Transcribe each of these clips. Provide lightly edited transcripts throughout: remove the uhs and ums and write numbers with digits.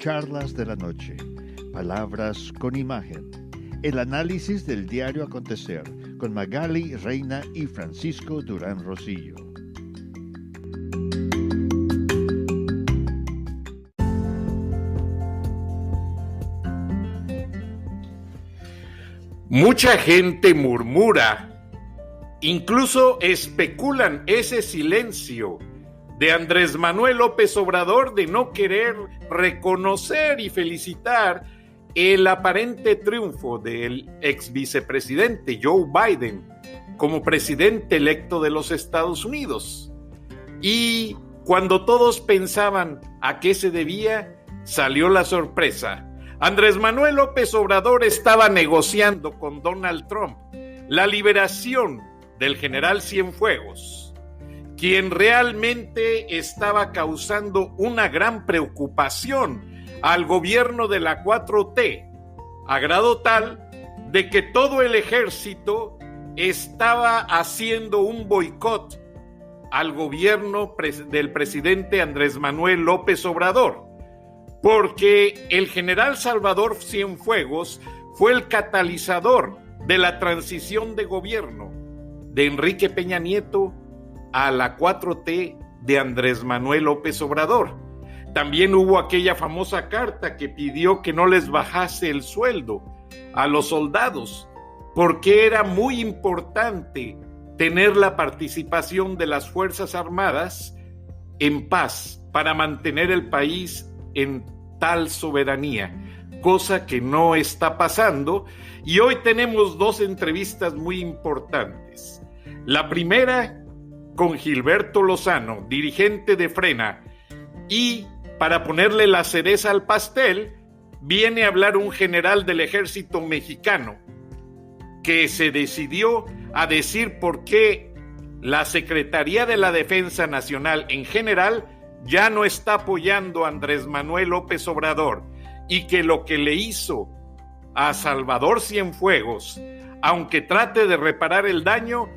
Charlas de la Noche, Palabras con Imagen. El análisis del diario acontecer con Magali Reina y Francisco Durán Rosillo. Mucha gente murmura, incluso especulan ese silencio de Andrés Manuel López Obrador de no querer reconocer y felicitar el aparente triunfo del ex vicepresidente Joe Biden como presidente electo de los Estados Unidos. Y cuando todos pensaban a qué se debía, salió la sorpresa. Andrés Manuel López Obrador estaba negociando con Donald Trump la liberación del general Cienfuegos, quien realmente estaba causando una gran preocupación al gobierno de la 4T, a grado tal de que todo el ejército estaba haciendo un boicot al gobierno del presidente Andrés Manuel López Obrador, porque el general Salvador Cienfuegos fue el catalizador de la transición de gobierno de Enrique Peña Nieto a la 4T de Andrés Manuel López Obrador. También hubo aquella famosa carta que pidió que no les bajase el sueldo a los soldados, porque era muy importante tener la participación de las Fuerzas Armadas en paz para mantener el país en tal soberanía, cosa que no está pasando. Y hoy tenemos dos entrevistas muy importantes. La primera con Gilberto Lozano, dirigente de Frena, y para ponerle la cereza al pastel, viene a hablar un general del ejército mexicano que se decidió a decir por qué la Secretaría de la Defensa Nacional en general ya no está apoyando a Andrés Manuel López Obrador, y que lo que le hizo a Salvador Cienfuegos, aunque trate de reparar el daño,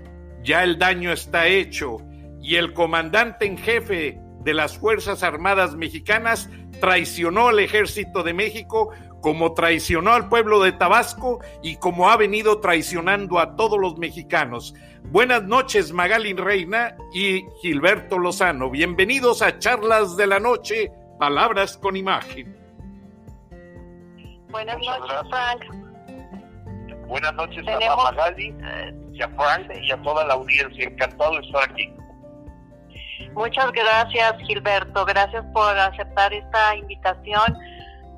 ya el daño está hecho, y el comandante en jefe de las Fuerzas Armadas Mexicanas traicionó al Ejército de México como traicionó al pueblo de Tabasco y como ha venido traicionando a todos los mexicanos. Buenas noches, Magali Reina y Gilberto Lozano. Bienvenidos a Charlas de la Noche, Palabras con Imagen. Buenas noches, Frank. Buenas noches a Magali, y a Frank y a toda la audiencia. Encantado de estar aquí. Muchas gracias, Gilberto. Gracias por aceptar esta invitación,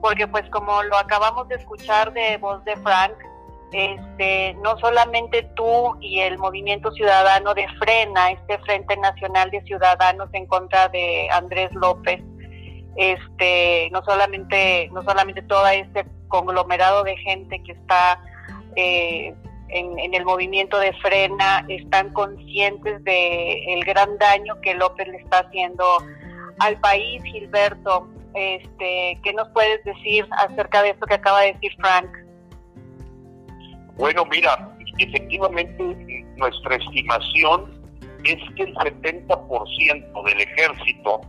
porque pues como lo acabamos de escuchar de voz de Frank, no solamente tú y el Movimiento Ciudadano de Frena, este Frente Nacional de Ciudadanos en contra de Andrés López, no solamente todo este conglomerado de gente que está en el movimiento de Frena, están conscientes de el gran daño que López le está haciendo al país. Gilberto, ¿qué nos puedes decir acerca de esto que acaba de decir Frank? Bueno, mira, efectivamente nuestra estimación es que el 70% del ejército,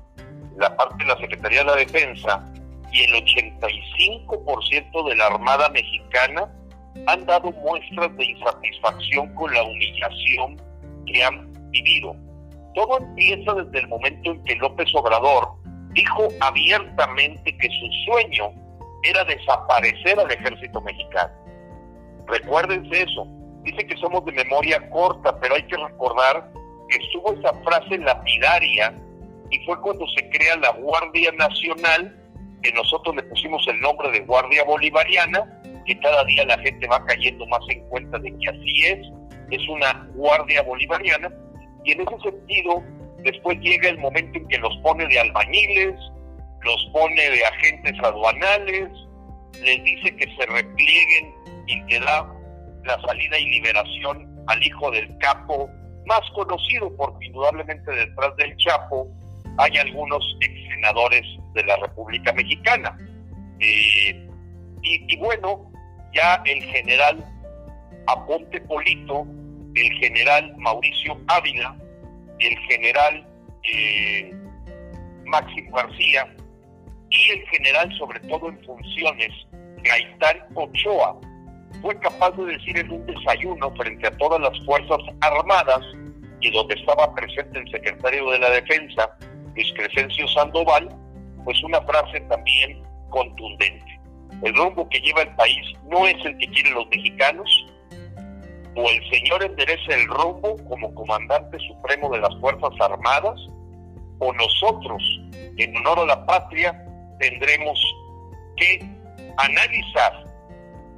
la parte de la Secretaría de la Defensa, y el 85% de la Armada Mexicana han dado muestras de insatisfacción con la humillación que han vivido. Todo empieza desde el momento en que López Obrador dijo abiertamente que su sueño era desaparecer al ejército mexicano. Recuérdense eso. Dice que somos de memoria corta, pero hay que recordar que estuvo esa frase lapidaria y fue cuando se crea la Guardia Nacional, que nosotros le pusimos el nombre de Guardia Bolivariana, que cada día la gente va cayendo más en cuenta de que así es una Guardia Bolivariana, y en ese sentido después llega el momento en que los pone de albañiles, los pone de agentes aduanales, les dice que se replieguen y que da la salida y liberación al hijo del capo más conocido, porque indudablemente detrás del Chapo hay algunos ex senadores de la República Mexicana. Y bueno, ya el general Aponte Polito, el general Mauricio Ávila, el general Máximo García, y el general, sobre todo en funciones, Gaitán Ochoa, fue capaz de decir en un desayuno frente a todas las Fuerzas Armadas, y donde estaba presente el secretario de la Defensa, Luis Crescencio Sandoval, pues una frase también contundente: el rumbo que lleva el país no es el que quieren los mexicanos, o el señor endereza el rumbo como comandante supremo de las Fuerzas Armadas, o nosotros, en honor a la patria, tendremos que analizar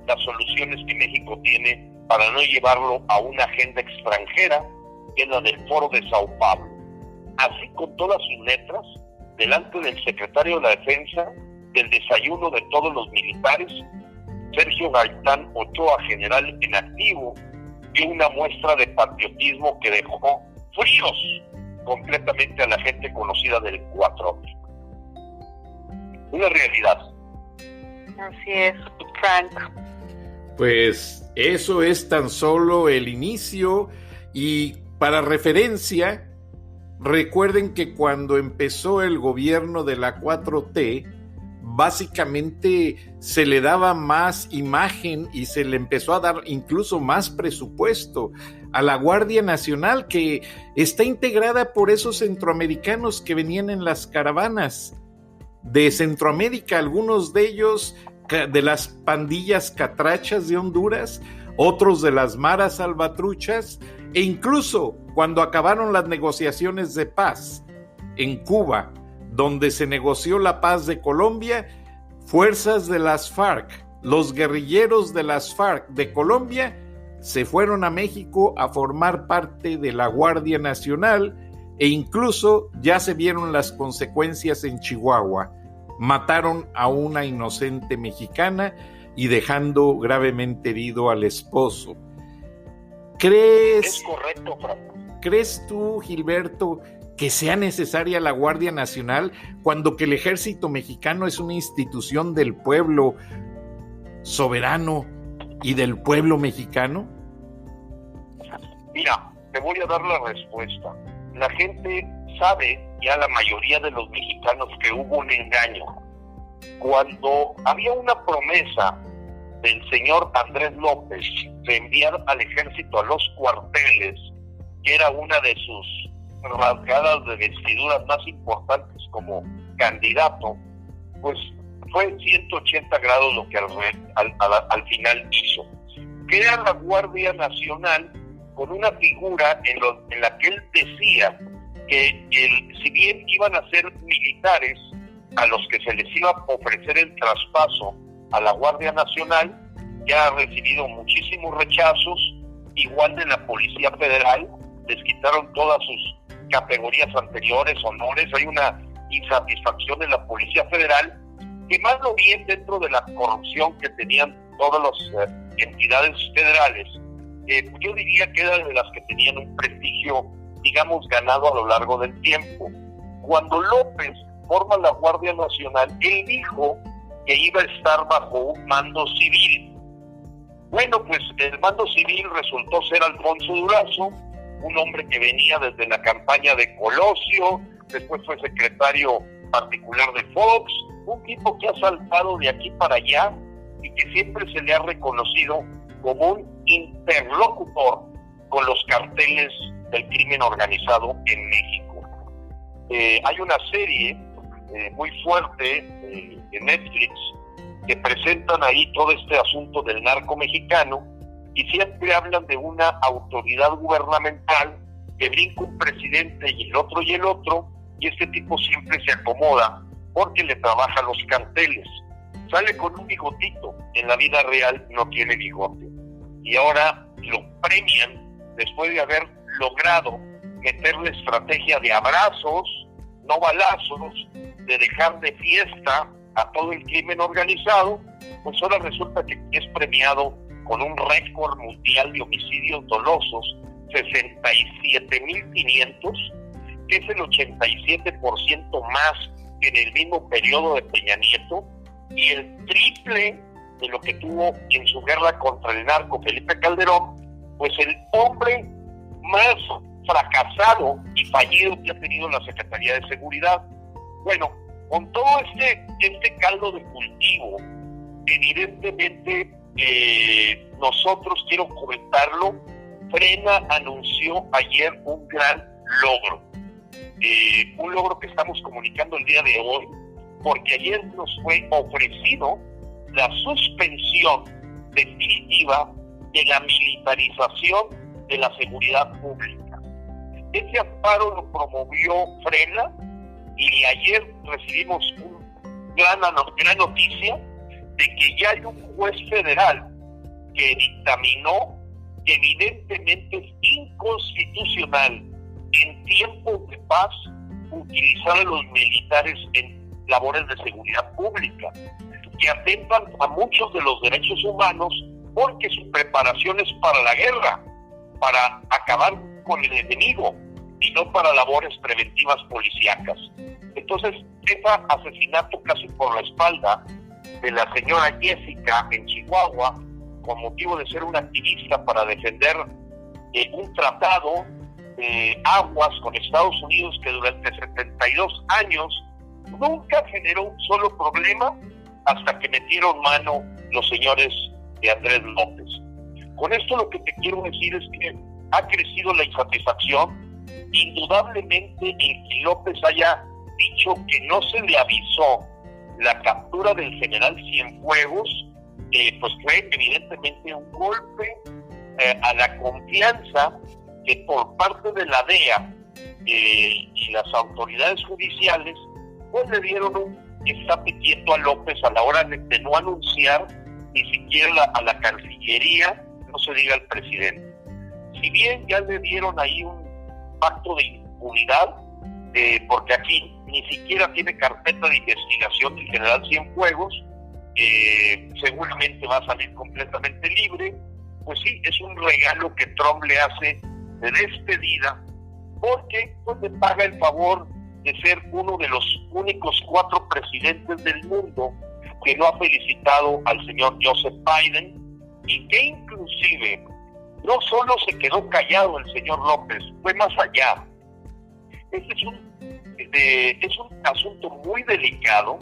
las soluciones que México tiene para no llevarlo a una agenda extranjera, que es la del Foro de Sao Paulo. Así, con todas sus letras, delante del secretario de la Defensa, del desayuno de todos los militares, Sergio Gaitán Ochoa, general en activo, dio una muestra de patriotismo que dejó fríos completamente a la gente conocida del 4T. Una realidad. Así es, Frank. Pues eso es tan solo el inicio, y para referencia, recuerden que cuando empezó el gobierno de la 4T, básicamente se le daba más imagen y se le empezó a dar incluso más presupuesto a la Guardia Nacional, que está integrada por esos centroamericanos que venían en las caravanas de Centroamérica, algunos de ellos de las pandillas catrachas de Honduras, otros de las maras salvatruchas, e incluso cuando acabaron las negociaciones de paz en Cuba, donde se negoció la paz de Colombia, fuerzas de las FARC, los guerrilleros de las FARC de Colombia, se fueron a México a formar parte de la Guardia Nacional, e incluso ya se vieron las consecuencias en Chihuahua. Mataron a una inocente mexicana y dejando gravemente herido al esposo. Es correcto, Franco. ¿Crees tú, Gilberto, que sea necesaria la Guardia Nacional cuando que el ejército mexicano es una institución del pueblo soberano y del pueblo mexicano? Mira, te voy a dar la respuesta. La gente sabe, ya la mayoría de los mexicanos, que hubo un engaño. Cuando había una promesa del señor Andrés López de enviar al ejército a los cuarteles, que era una de sus rasgadas de vestiduras más importantes como candidato, pues fue 180 grados lo que al final hizo. Crea la Guardia Nacional con una figura en la que él decía que si bien iban a ser militares a los que se les iba a ofrecer el traspaso a la Guardia Nacional, ya ha recibido muchísimos rechazos, igual de la Policía Federal, les quitaron todas sus categorías anteriores, honores, hay una insatisfacción en la Policía Federal, que más lo bien dentro de la corrupción que tenían todas las entidades federales, yo diría que era de las que tenían un prestigio, digamos, ganado a lo largo del tiempo. Cuando López forma la Guardia Nacional, él dijo que iba a estar bajo un mando civil. Bueno, pues el mando civil resultó ser Alfonso Durazo, un hombre que venía desde la campaña de Colosio, después fue secretario particular de Fox, un tipo que ha saltado de aquí para allá y que siempre se le ha reconocido como un interlocutor con los carteles del crimen organizado en México. Hay una serie muy fuerte en Netflix que presentan ahí todo este asunto del narco mexicano, y siempre hablan de una autoridad gubernamental que brinca un presidente y el otro, y este tipo siempre se acomoda porque le trabaja los carteles. Sale con un bigotito, en la vida real no tiene bigote. Y ahora lo premian después de haber logrado meterle estrategia de abrazos, no balazos, de dejar de fiesta a todo el crimen organizado, pues ahora resulta que es premiado con un récord mundial de homicidios dolosos, 67.500, que es el 87% más que en el mismo periodo de Peña Nieto, y el triple de lo que tuvo en su guerra contra el narco Felipe Calderón, pues el hombre más fracasado y fallido que ha tenido la Secretaría de Seguridad. Bueno, con todo este caldo de cultivo, evidentemente nosotros, quiero comentarlo, Frena anunció ayer un gran logro, un logro que estamos comunicando el día de hoy, porque ayer nos fue ofrecido la suspensión definitiva de la militarización de la seguridad pública. Ese amparo lo promovió Frena y ayer recibimos una gran noticia de que ya hay un juez federal que dictaminó que evidentemente es inconstitucional en tiempos de paz utilizar a los militares en labores de seguridad pública, que atentan a muchos de los derechos humanos porque su preparación es para la guerra, para acabar con el enemigo y no para labores preventivas policíacas. Entonces, ese asesinato casi por la espalda de la señora Jessica en Chihuahua, con motivo de ser una activista para defender un tratado de aguas con Estados Unidos que durante 72 años nunca generó un solo problema hasta que metieron mano los señores de Andrés López. Con esto lo que te quiero decir es que ha crecido la insatisfacción. Indudablemente el que López haya dicho que no se le avisó la captura del general Cienfuegos, pues fue evidentemente un golpe a la confianza que por parte de la DEA y las autoridades judiciales pues le dieron un estate quieto a López a la hora de no anunciar ni siquiera a la Cancillería, no se diga al presidente. Si bien ya le dieron ahí un pacto de impunidad, porque aquí ni siquiera tiene carpeta de investigación del general Cienfuegos, seguramente va a salir completamente libre, pues sí, es un regalo que Trump le hace de despedida, porque pues le paga el favor de ser uno de los únicos 4 presidentes del mundo que no ha felicitado al señor Joseph Biden, y que inclusive no solo se quedó callado el señor López, fue más allá. Este es un asunto muy delicado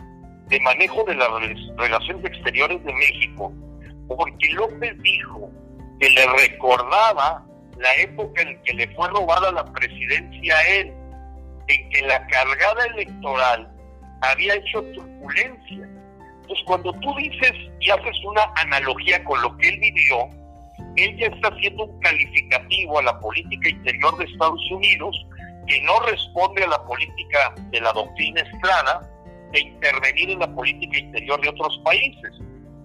de manejo de las relaciones exteriores de México, porque López dijo que le recordaba la época en que le fue robada la presidencia a él, en que la cargada electoral había hecho turbulencia. Entonces, cuando tú dices y haces una analogía con lo que él vivió, él ya está haciendo un calificativo a la política interior de Estados Unidos que no responde a la política de la doctrina Estrada de intervenir en la política interior de otros países.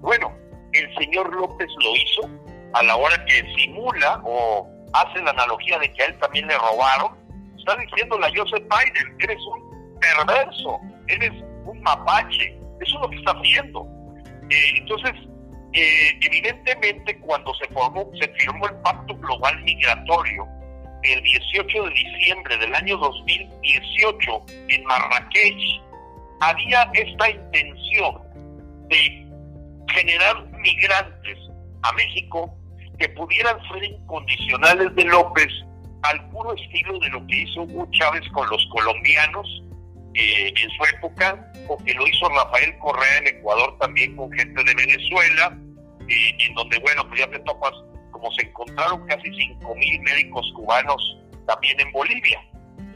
Bueno, el señor López lo hizo a la hora que simula o hace la analogía de que a él también le robaron. Está diciéndole a Joseph Biden, eres un perverso, eres un mapache. Eso es lo que está haciendo. Entonces, evidentemente, cuando se firmó el Pacto Global Migratorio el 18 de diciembre del año 2018 en Marrakech, había esta intención de generar migrantes a México que pudieran ser incondicionales de López, al puro estilo de lo que hizo Hugo Chávez con los colombianos en su época, o que lo hizo Rafael Correa en Ecuador también con gente de Venezuela, en donde, bueno, pues ya te topas, como se encontraron casi 5,000 médicos cubanos también en Bolivia.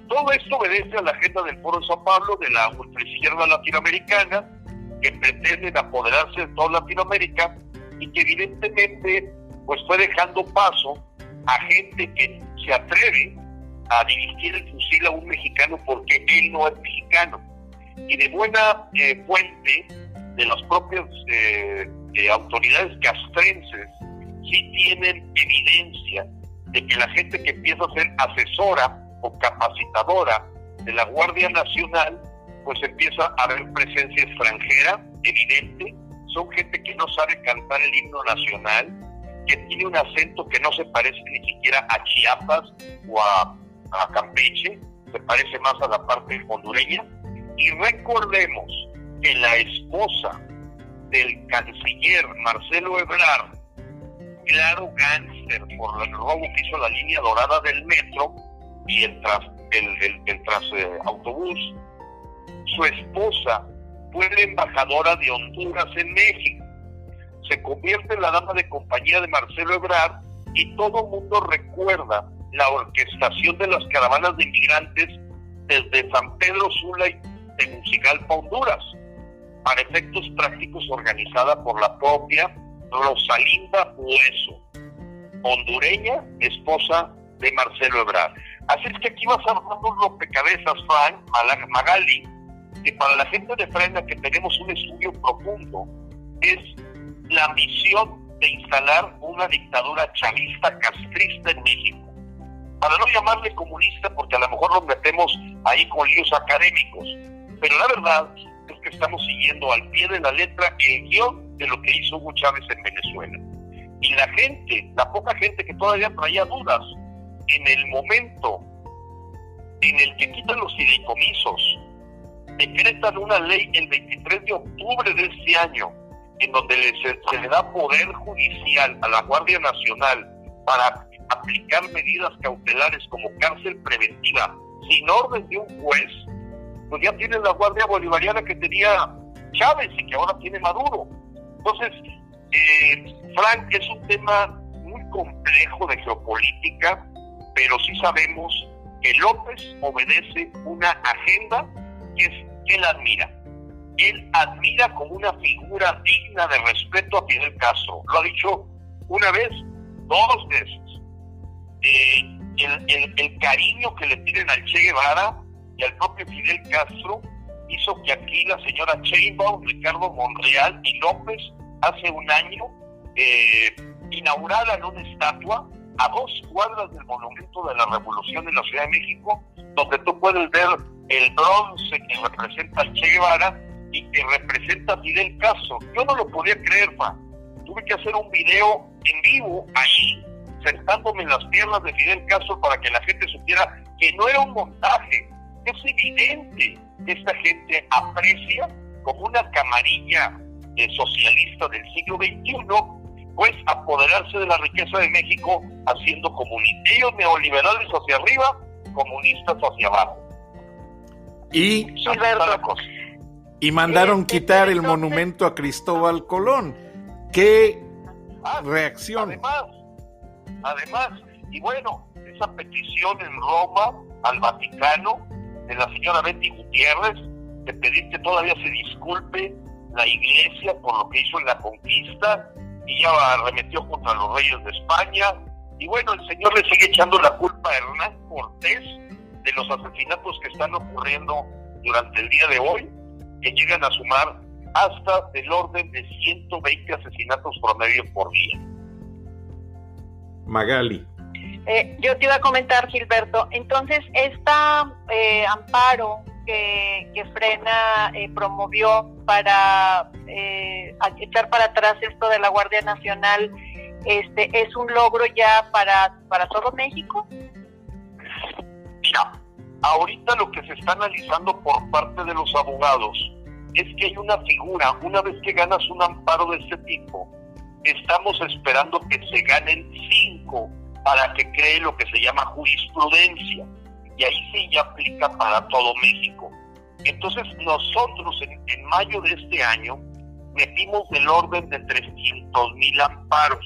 Todo esto obedece a la agenda del Foro de Sao Paulo de la ultraizquierda latinoamericana, que pretenden apoderarse de toda Latinoamérica y que evidentemente pues fue dejando paso a gente que se atreve a dirigir el fusil a un mexicano porque él no es mexicano. Y de buena fuente de las propias autoridades castrenses sí tienen evidencia de que la gente que empieza a ser asesora o capacitadora de la Guardia Nacional, pues empieza a haber presencia extranjera evidente. Son gente que no sabe cantar el himno nacional, que tiene un acento que no se parece ni siquiera a Chiapas o a Campeche, se parece más a la parte hondureña. Y recordemos que la esposa del canciller Marcelo Ebrard, claro gánster por el robo que hizo la línea dorada del metro y el autobús, su esposa fue la embajadora de Honduras en México. Se convierte en la dama de compañía de Marcelo Ebrard y todo el mundo recuerda la orquestación de las caravanas de inmigrantes desde San Pedro Sula y Tegucigalpa, Honduras, para efectos prácticos organizada por la propia Rosalinda Bueso, hondureña, esposa de Marcelo Ebrard. Así es que aquí vas armando un rompecabezas, Frank, Magali, que para la gente de Frena, que tenemos un estudio profundo, es la misión de instalar una dictadura chavista castrista en México. Para no llamarle comunista, porque a lo mejor nos metemos ahí con líos académicos, pero la verdad es que estamos siguiendo al pie de la letra el guión de lo que hizo Hugo Chávez en Venezuela. Y la gente, la poca gente que todavía traía dudas, en el momento en el que quitan los fideicomisos, decretan una ley el 23 de octubre de este año, en donde se le da poder judicial a la Guardia Nacional para aplicar medidas cautelares como cárcel preventiva sin orden de un juez, pues ya tiene la Guardia Bolivariana que tenía Chávez y que ahora tiene Maduro. Entonces, Frank, es un tema muy complejo de geopolítica, pero sí sabemos que López obedece una agenda que él admira. Él admira como una figura digna de respeto a Fidel Castro. Lo ha dicho una vez, 2 veces. El cariño que le tienen al Che Guevara y al propio Fidel Castro hizo que aquí la señora Sheinbaum, Ricardo Monreal y López hace un año inauguraran una estatua a 2 cuadras del Monumento de la Revolución en la Ciudad de México, donde tú puedes ver el bronce que representa al Che Guevara y que representa a Fidel Castro. Yo no lo podía creer, tuve que hacer un video en vivo ahí, sentándome en las piernas de Fidel Castro para que la gente supiera que no era un montaje. Es evidente que esta gente aprecia como una camarilla socialista del siglo XXI, pues apoderarse de la riqueza de México haciendo ellos neoliberales hacia arriba, comunistas hacia abajo. Y mandaron quitar el monumento a Cristóbal Colón. ¿Qué reacción? Además, y bueno, esa petición en Roma al Vaticano de la señora Betty Gutiérrez de pedir que todavía se disculpe la Iglesia por lo que hizo en la conquista, y ya arremetió contra los reyes de España, y bueno, el señor le sigue echando la culpa a Hernán Cortés de los asesinatos que están ocurriendo durante el día de hoy, que llegan a sumar hasta del orden de 120 asesinatos promedio por día. Magali. Yo te iba a comentar, Gilberto, entonces amparo que Frena promovió para echar para atrás esto de la Guardia Nacional, ¿es un logro ya para todo México? Mira, ahorita lo que se está analizando por parte de los abogados es que hay una figura, una vez que ganas un amparo de este tipo, estamos esperando que se ganen 5 para que cree lo que se llama jurisprudencia, y ahí sí ya aplica para todo México. Entonces nosotros en mayo de este año metimos del orden de 300,000 amparos,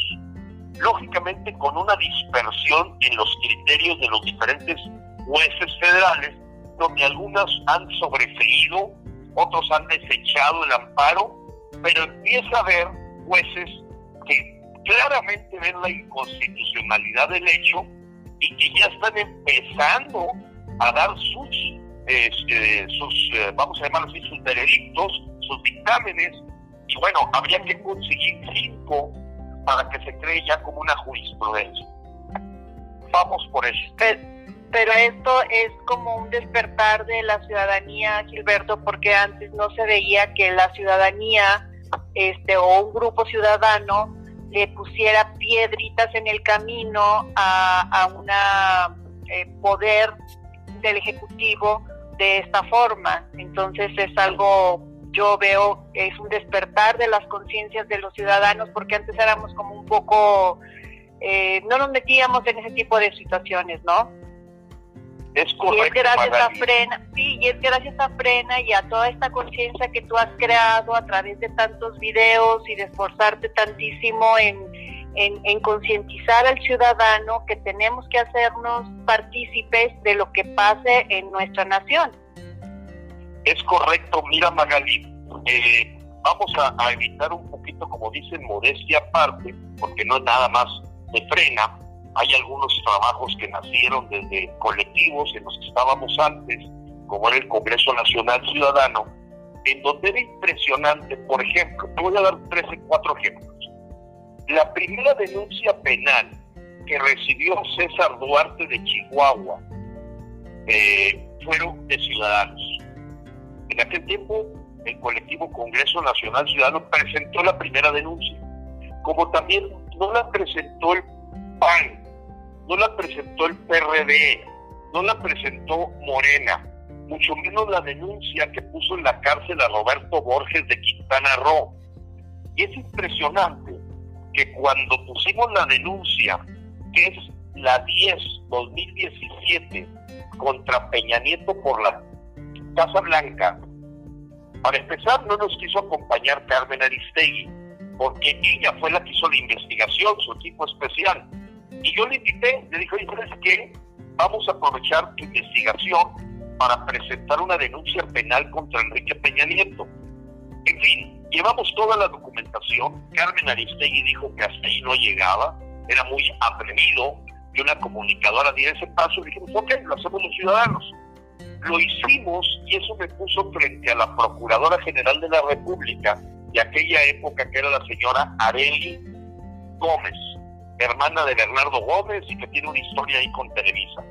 lógicamente con una dispersión en los criterios de los diferentes jueces federales, donde algunas han sobreseído, otros han desechado el amparo, pero empieza a haber jueces que claramente ven la inconstitucionalidad del hecho y que ya están empezando a dar sus vamos a llamarlo así, sus veredictos, sus dictámenes, y bueno, habría que conseguir 5 para que se cree ya como una jurisprudencia. Vamos por eso. Pero esto es como un despertar de la ciudadanía, Gilberto, porque antes no se veía que la ciudadanía o un grupo ciudadano le pusiera piedritas en el camino a una poder del Ejecutivo de esta forma. Entonces es algo, yo veo que es un despertar de las conciencias de los ciudadanos, porque antes éramos como un poco, no nos metíamos en ese tipo de situaciones, ¿no? Es correcto, y es gracias Magali. a Frena, sí, y es gracias a Frena y a toda esta conciencia que tú has creado a través de tantos videos y de esforzarte tantísimo en concientizar al ciudadano que tenemos que hacernos partícipes de lo que pase en nuestra nación. Es correcto, mira, Magali, vamos a evitar un poquito, como dicen, modestia aparte, porque no es nada más de Frena. Hay algunos trabajos que nacieron desde colectivos en los que estábamos antes, como era el Congreso Nacional Ciudadano, en donde era impresionante. Por ejemplo, te voy a dar 4 ejemplos. La primera denuncia penal que recibió César Duarte de Chihuahua fueron de ciudadanos. En aquel tiempo, el colectivo Congreso Nacional Ciudadano presentó la primera denuncia, como también no la presentó el PAN, no la presentó el PRD, no la presentó Morena, mucho menos la denuncia que puso en la cárcel a Roberto Borges de Quintana Roo. Y es impresionante que cuando pusimos la denuncia, que es la 10/2017, contra Peña Nieto por la Casa Blanca, para empezar no nos quiso acompañar Carmen Aristegui, porque ella fue la que hizo la investigación, su equipo especial. Y yo le invité, le dije, oye, ¿sabes qué? Vamos a aprovechar tu investigación para presentar una denuncia penal contra Enrique Peña Nieto. En fin, llevamos toda la documentación. Carmen Aristegui dijo que hasta ahí no llegaba, era muy atrevido, y una comunicadora dio ese paso, y dijimos, ok, lo hacemos los ciudadanos. Lo hicimos, y eso me puso frente a la Procuradora General de la República de aquella época, que era la señora Arely Gómez, hermana de Bernardo Gómez, y que tiene una historia ahí con Televisa.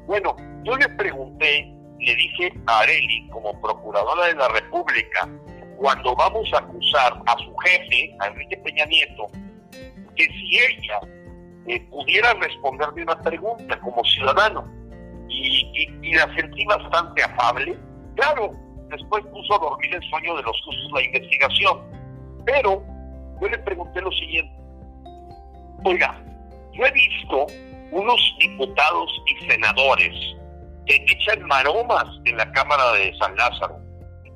Bueno, yo le pregunté, le dije a Arely, como Procuradora de la República, cuando vamos a acusar a su jefe, a Enrique Peña Nieto, que si ella pudiera responderme una pregunta como ciudadano, y la sentí bastante afable. Claro, después puso a dormir el sueño de los justos la investigación, pero yo le pregunté lo siguiente: oiga, yo he visto unos diputados y senadores que echan maromas en la Cámara de San Lázaro,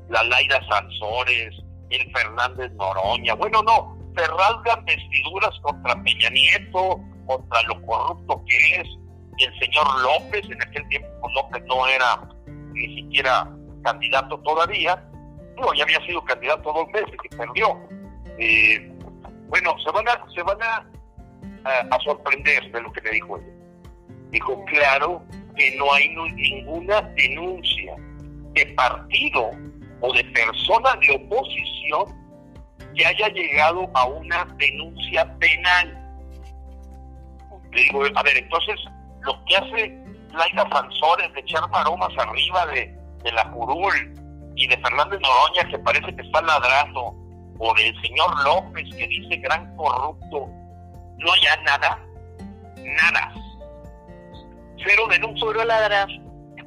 la Laida Sansores, el Fernández Noroña, bueno, no, se rasgan vestiduras contra Peña Nieto, contra lo corrupto que es. El señor López, en aquel tiempo López no era ni siquiera candidato todavía, no, ya había sido candidato 2 veces y perdió. Bueno, se van a sorprender de lo que le dijo ella. Dijo, claro que no hay ninguna denuncia de partido o de persona de oposición que haya llegado a una denuncia penal. Le digo, a ver, entonces, lo que hace Laida Sansores de echar maromas arriba de la curul y de Fernández Noroña, que parece que está ladrando, o del señor López, que dice gran corrupto, no haya nada. Cero denuncia. Puro ladrar.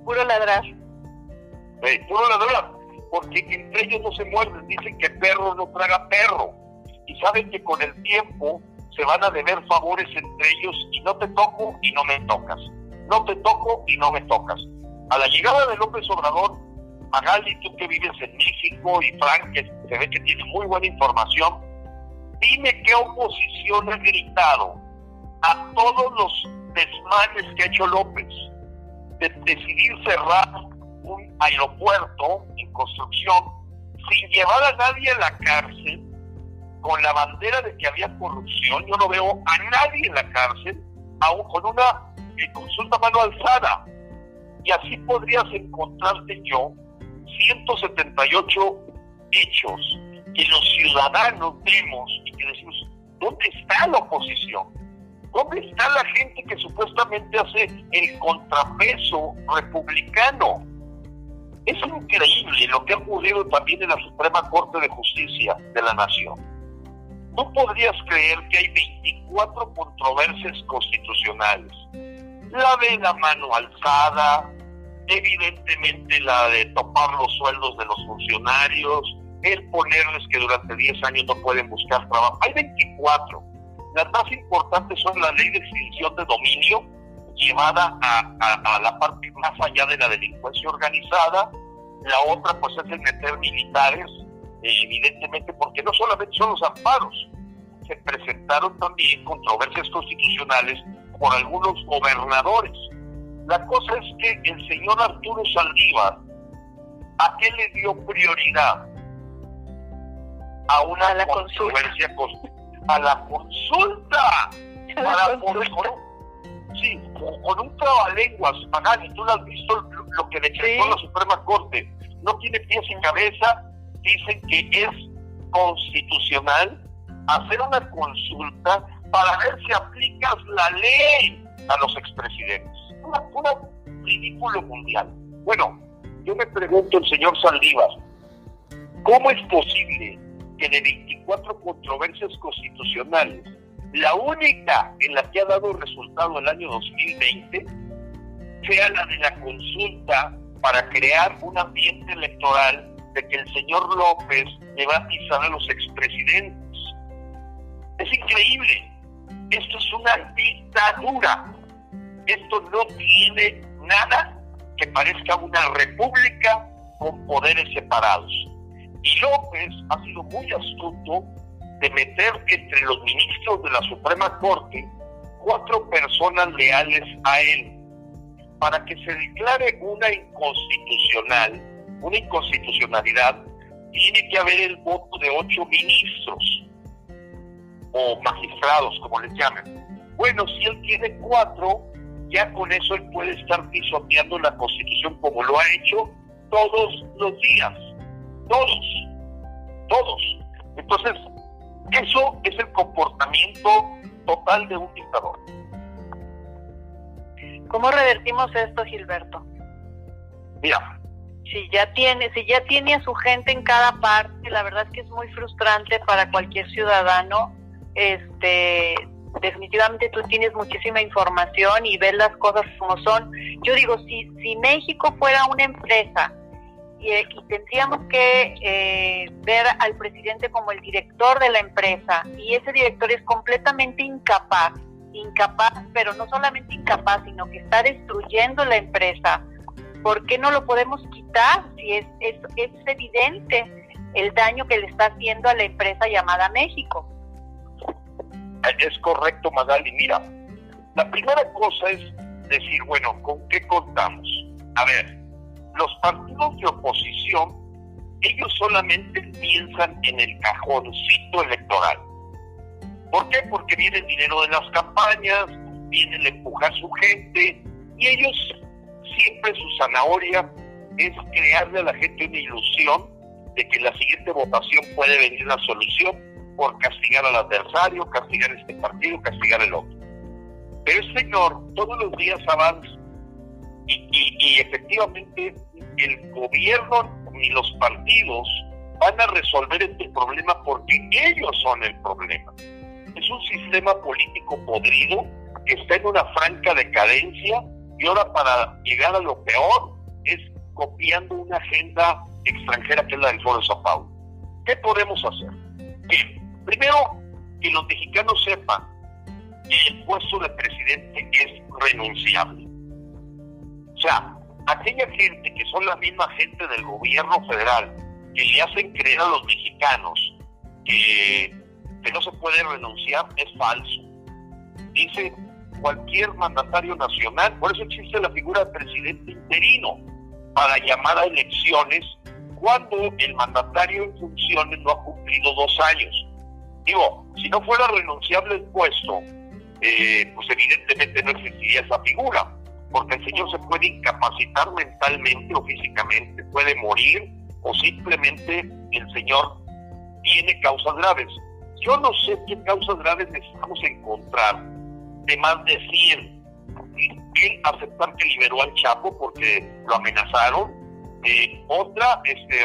Puro ladrar, porque entre ellos no se muerden, dicen que perro no traga perro, y saben que con el tiempo se van a deber favores entre ellos, y no te toco y no me tocas, no te toco y no me tocas. A la llegada de López Obrador, Magali, tú que vives en México, y Frank, que se ve que tiene muy buena información, dime qué oposición ha gritado a todos los desmanes que ha hecho López, de decidir cerrar un aeropuerto en construcción sin llevar a nadie a la cárcel, con la bandera de que había corrupción. Yo no veo a nadie en la cárcel, aún con una consulta a mano alzada. Y así podrías encontrarte 178 hechos que los ciudadanos vemos y que decimos, ¿dónde está la oposición? ¿Dónde está la gente que supuestamente hace el contrapeso republicano? Es increíble lo que ha ocurrido también en la Suprema Corte de Justicia de la Nación. No podrías creer que hay 24 controversias constitucionales. La de la mano alzada, evidentemente la de topar los sueldos de los funcionarios, el ponerles que durante 10 años no pueden buscar trabajo. Hay 24. Las más importantes son la ley de extinción de dominio, llevada a la parte más allá de la delincuencia organizada. La otra pues es el meter militares, evidentemente, porque no solamente son los amparos, se presentaron también controversias constitucionales por algunos gobernadores. La cosa es que el señor Arturo Saldívar, ¿a qué le dio prioridad? A la controversia, a la consulta, para poder, con un trabalenguas, Magali, tú lo has visto lo que decretó la Suprema Corte, no tiene pies sin cabeza. Dicen que es constitucional hacer una consulta para ver si aplicas la ley a los expresidentes. Un ridículo mundial. Bueno, yo me pregunto, el señor Saldívar, ¿cómo es posible que de 24 controversias constitucionales, la única en la que ha dado resultado el año 2020 sea la de la consulta para crear un ambiente electoral de que el señor López le va a pisar a los expresidentes? Es increíble. Esto es una dictadura. Esto no tiene nada que parezca una república con poderes separados. Y López ha sido muy astuto de meter entre los ministros de la Suprema Corte 4 personas leales a él, para que se declare una inconstitucionalidad. Tiene que haber el voto de 8 ministros o magistrados, como les llaman. Bueno, si él tiene 4, ya con eso él puede estar pisoteando la Constitución como lo ha hecho todos los días. Todos. Entonces, eso es el comportamiento total de un dictador. ¿Cómo revertimos esto, Gilberto? Mira, si ya tiene a su gente en cada parte, la verdad es que es muy frustrante para cualquier ciudadano. Definitivamente tú tienes muchísima información y ves las cosas como son. Yo digo, si México fuera una empresa y tendríamos que ver al presidente como el director de la empresa, y ese director es completamente incapaz, pero no solamente incapaz, sino que está destruyendo la empresa, ¿por qué no lo podemos quitar si es evidente el daño que le está haciendo a la empresa llamada México? Es correcto, Magali. Mira, la primera cosa es decir, bueno, ¿con qué contamos? A ver, los partidos de oposición, ellos solamente piensan en el cajoncito electoral. ¿Por qué? Porque viene el dinero de las campañas, viene el empujar a su gente, y ellos siempre su zanahoria es crearle a la gente una ilusión de que en la siguiente votación puede venir la solución por castigar al adversario, castigar este partido, castigar el otro. Pero el señor todos los días avanza y efectivamente el gobierno ni los partidos van a resolver este problema, porque ellos son el problema. Es un sistema político podrido que está en una franca decadencia, y ahora para llegar a lo peor es copiando una agenda extranjera que es la del Foro de Sao Paulo. ¿Qué podemos hacer? Bien, primero, que los mexicanos sepan que el puesto de presidente es renunciable. O sea, aquella gente que son la misma gente del gobierno federal, que le hacen creer a los mexicanos que no se puede renunciar, es falso. Dice cualquier mandatario nacional, por eso existe la figura de presidente interino, para llamar a elecciones cuando el mandatario en funciones no ha cumplido 2 años. Digo, si no fuera renunciable el puesto, pues evidentemente no existiría esa figura, porque el señor se puede incapacitar mentalmente o físicamente, puede morir, o simplemente el señor tiene causas graves. Yo no sé qué causas graves necesitamos encontrar de más de 100. Él aceptar que liberó al Chapo porque lo amenazaron. Otra,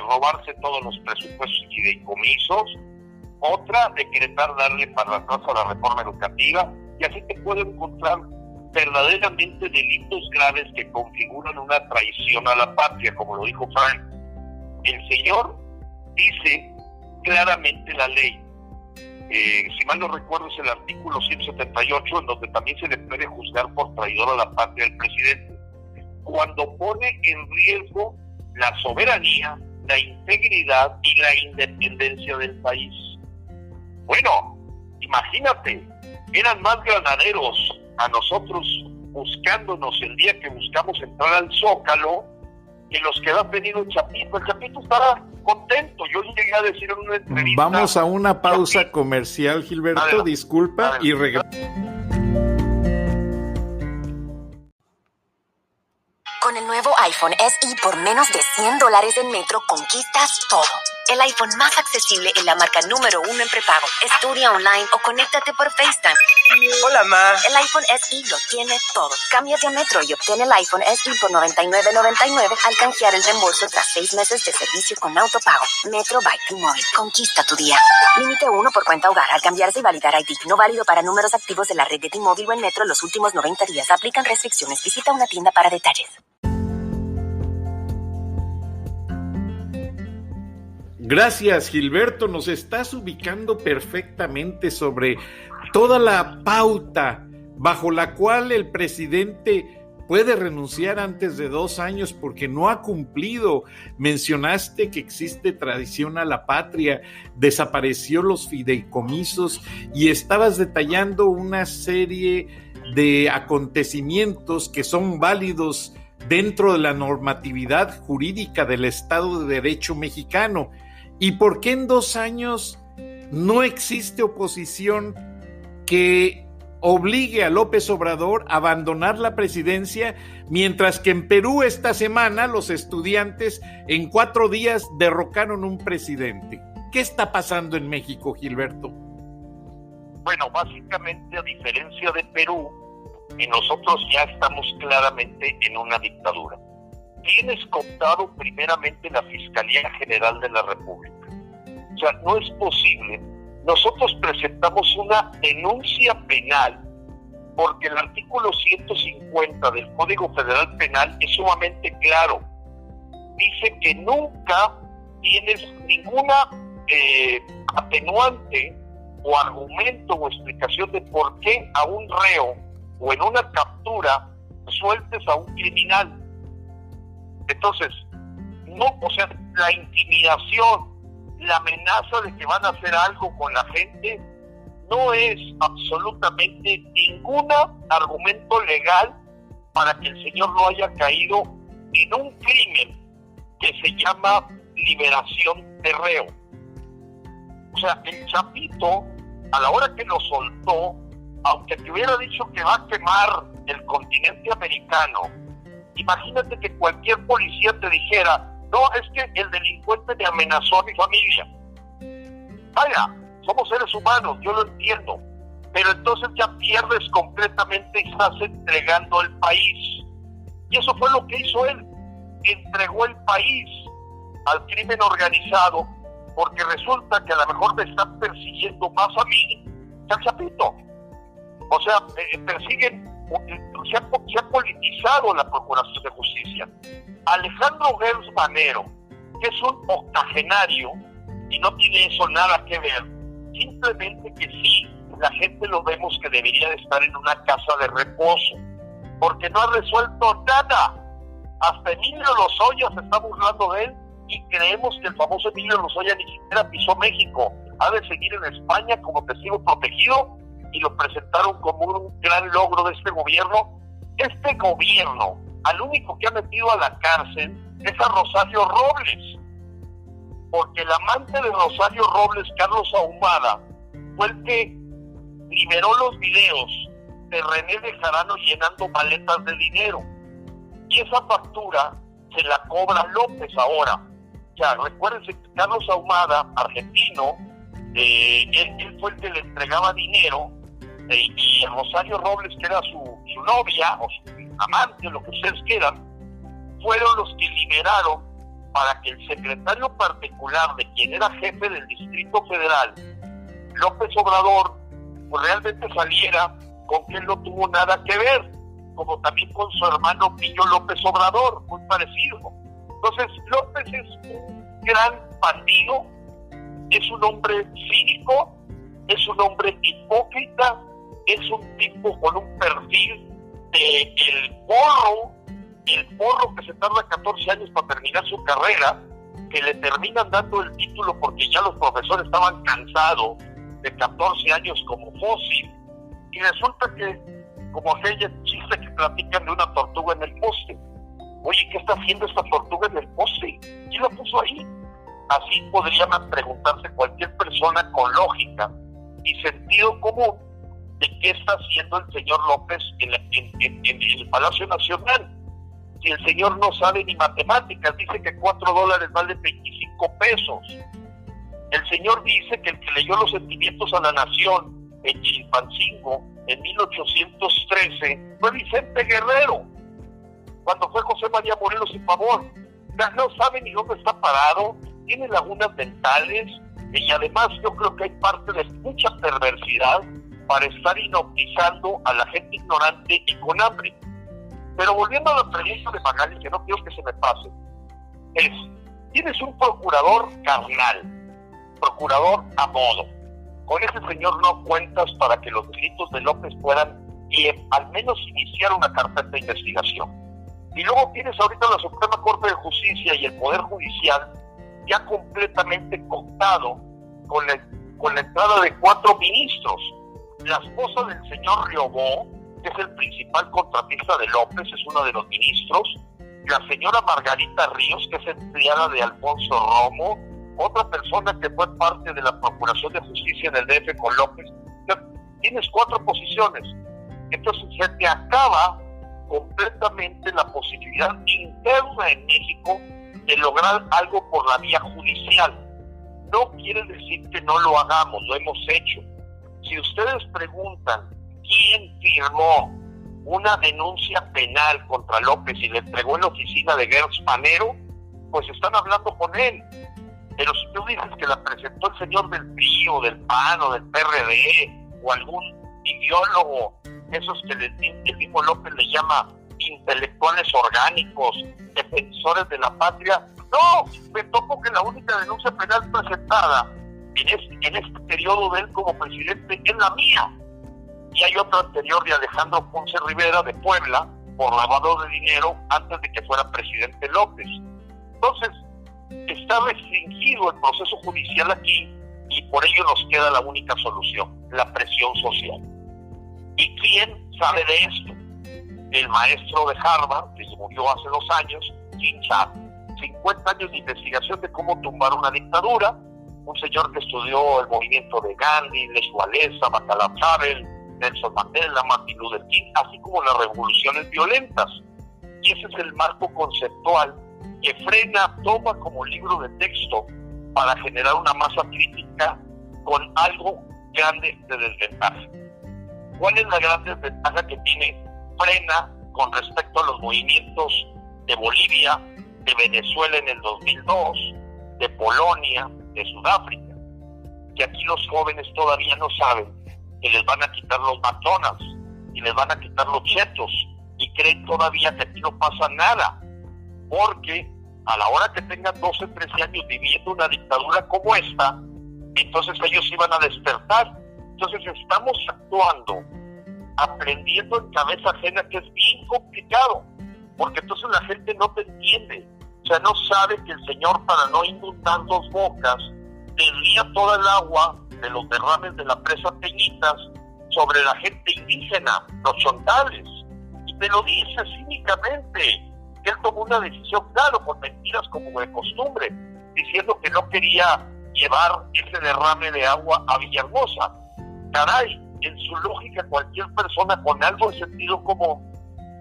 robarse todos los presupuestos y fideicomisos. Otra, decretar darle para atrás a la reforma educativa. Y así te puedo encontrar verdaderamente delitos graves que configuran una traición a la patria, como lo dijo Frank. El señor dice claramente la ley: si mal no recuerdo es el artículo 178, en donde también se le puede juzgar por traidor a la patria del presidente, cuando pone en riesgo la soberanía, la integridad y la independencia del país. Bueno, imagínate, eran más granaderos a nosotros buscándonos el día que buscamos entrar al Zócalo que los que ha venido Chapito. El Chapito estaba contento. Yo llegué a decir en una entrevista... Vamos a una pausa comercial, Gilberto, adelante, disculpa, adelante. Y regresamos. Con el nuevo iPhone SE por menos de $100 en Metro, conquistas todo. El iPhone más accesible en la marca número 1 en prepago. Estudia online o conéctate por FaceTime. Hola, ma. El iPhone SE lo tiene todo. Cámbiate a Metro y obtén el iPhone SE por $99.99 al canjear el reembolso tras 6 meses de servicio con autopago. Metro by T-Mobile. Conquista tu día. Límite 1 por cuenta hogar al cambiarse y validar ID. No válido para números activos de la red de T-Mobile o en Metro los últimos 90 días. Aplican restricciones. Visita una tienda para detalles. Gracias, Gilberto. Nos estás ubicando perfectamente sobre toda la pauta bajo la cual el presidente puede renunciar antes de 2 años porque no ha cumplido. Mencionaste que existe traición a la patria, desapareció los fideicomisos y estabas detallando una serie de acontecimientos que son válidos dentro de la normatividad jurídica del Estado de Derecho mexicano. ¿Y por qué en 2 años no existe oposición que obligue a López Obrador a abandonar la presidencia, mientras que en Perú esta semana los estudiantes en 4 días derrocaron un presidente? ¿Qué está pasando en México, Gilberto? Bueno, básicamente, a diferencia de Perú, nosotros ya estamos claramente en una dictadura. Tienes cooptado primeramente la Fiscalía General de la República. O sea, no es posible. Nosotros presentamos una denuncia penal porque el artículo 150 del Código Federal Penal es sumamente claro. Dice que nunca tienes ninguna atenuante o argumento o explicación de por qué a un reo o en una captura sueltes a un criminal. Entonces, no, o sea, la intimidación, la amenaza de que van a hacer algo con la gente, no es absolutamente ningún argumento legal para que el señor no haya caído en un crimen que se llama liberación de reo. O sea, el Chapito, a la hora que lo soltó, aunque te hubiera dicho que va a quemar el continente americano, imagínate que cualquier policía te dijera, no, es que el delincuente me amenazó a mi familia. Vaya, somos seres humanos, yo lo entiendo, pero entonces ya pierdes completamente y estás entregando el país. Y eso fue lo que hizo él, entregó el país al crimen organizado, porque resulta que a lo mejor me están persiguiendo más a mí que al Chapito. O sea, persiguen, se ha politizado la Procuración de Justicia. Alejandro Gers Manero, que es un octogenario, y no tiene eso nada que ver, simplemente que sí, la gente lo vemos que debería de estar en una casa de reposo, porque no ha resuelto nada. Hasta Emilio Lozoya se está burlando de él, y creemos que el famoso Emilio Lozoya ni siquiera pisó México, ha de seguir en España como testigo protegido, y lo presentaron como un gran logro de este gobierno. Este gobierno, al único que ha metido a la cárcel es a Rosario Robles, porque el amante de Rosario Robles, Carlos Ahumada, fue el que liberó los videos de René Bejarano llenando maletas de dinero, y esa factura se la cobra López ahora. Ya, recuérdense que Carlos Ahumada, argentino, él fue el que le entregaba dinero, y Rosario Robles, que era su novia o su amante, lo que ustedes quieran, fueron los que liberaron para que el secretario particular de quien era jefe del Distrito Federal, López Obrador, pues realmente saliera con que él no tuvo nada que ver, como también con su hermano Pillo López Obrador, muy parecido. Entonces, López es un gran bandido, es un hombre cínico, es un hombre hipócrita, es un tipo con un perfil de el porro que se tarda 14 años para terminar su carrera, que le terminan dando el título porque ya los profesores estaban cansados de 14 años como fósil, y resulta que, como aquella chiste que platican de una tortuga en el poste, oye, ¿qué está haciendo esta tortuga en el poste? ¿Quién la puso ahí? Así podría preguntarse cualquier persona con lógica y sentido común de qué está haciendo el señor López en el Palacio Nacional. Si el señor no sabe ni matemáticas, dice que $4 valen 25 pesos. El señor dice que el que leyó Los Sentimientos a la Nación en Chilpancingo en 1813 fue Vicente Guerrero, cuando fue José María Morelos y Pavón. No sabe ni dónde está parado, tiene lagunas mentales, y además yo creo que hay parte de mucha perversidad para estar hipnotizando a la gente ignorante y con hambre. Pero volviendo a la pregunta de Magali, que no quiero que se me pase, tienes un procurador carnal, procurador a modo. Con ese señor no cuentas para que los delitos de López puedan al menos iniciar una carpeta de investigación. Y luego tienes ahorita la Suprema Corte de Justicia y el Poder Judicial ya completamente cooptado con la entrada de 4 ministros. La esposa del señor Riobó, que es el principal contratista de López, es uno de los ministros. La señora Margarita Ríos, que es empleada de Alfonso Romo, otra persona que fue parte de la Procuración de Justicia en el DF con López. Tienes 4 posiciones. Entonces se te acaba completamente la posibilidad interna en México de lograr algo por la vía judicial. No quiere decir que no lo hagamos, lo hemos hecho. Si ustedes preguntan quién firmó una denuncia penal contra López y le entregó en la oficina de Gertz Manero, pues están hablando con él. Pero si tú dices que la presentó el señor del PRI o del PAN o del PRD o algún ideólogo, esos que el mismo López le llama intelectuales orgánicos, defensores de la patria, no, me tocó que la única denuncia penal presentada en este periodo de él como presidente es la mía. Y hay otra anterior de Alejandro Ponce Rivera de Puebla por lavado de dinero antes de que fuera presidente López. Entonces, está restringido el proceso judicial aquí y por ello nos queda la única solución, la presión social. ¿Y quién sabe de esto? El maestro de Harvard, que murió hace 2 años, Jim Chat, 50 años de investigación de cómo tumbar una dictadura, un señor que estudió el movimiento de Gandhi, Lech Walesa, Václav Havel, Nelson Mandela, Martin Luther King, así como las revoluciones violentas. Y ese es el marco conceptual que Frena toma como libro de texto para generar una masa crítica con algo grande de desventaja. ¿Cuál es la gran desventaja que tiene Frena con respecto a los movimientos de Bolivia, de Venezuela en el 2002, de Polonia, de Sudáfrica? Que aquí los jóvenes todavía no saben que les van a quitar los McDonald's y les van a quitar los chetos y creen todavía que aquí no pasa nada, porque a la hora que tengan 12, 13 años viviendo una dictadura como esta, entonces ellos iban a despertar. Entonces estamos actuando, aprendiendo en cabeza ajena, que es bien complicado, porque entonces la gente no te entiende, o sea, no sabe que el señor, para no inundar 2 bocas, desvía toda el agua de los derrames de la presa Peñitas sobre la gente indígena, los chontales, y te lo dice cínicamente, que él tomó una decisión, claro, con mentiras como de costumbre, diciendo que no quería llevar ese derrame de agua a Villahermosa. Caray, en su lógica cualquier persona con algo de sentido común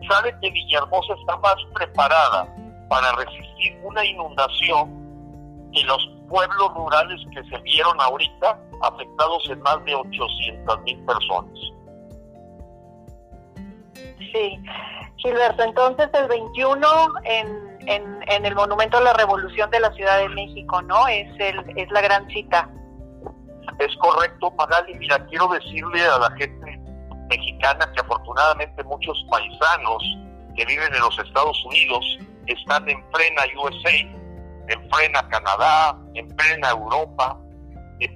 sabe que Villahermosa está más preparada para resistir una inundación que los pueblos rurales que se vieron ahorita, afectados en más de 800,000 personas. Sí, Gilberto, entonces el 21 en el Monumento a la Revolución de la Ciudad de México, ¿no? Es la gran cita. Es correcto, Magali. Mira, quiero decirle a la gente mexicana que afortunadamente muchos paisanos que viven en los Estados Unidos están en Frena USA, en Frena Canadá, en Frena Europa,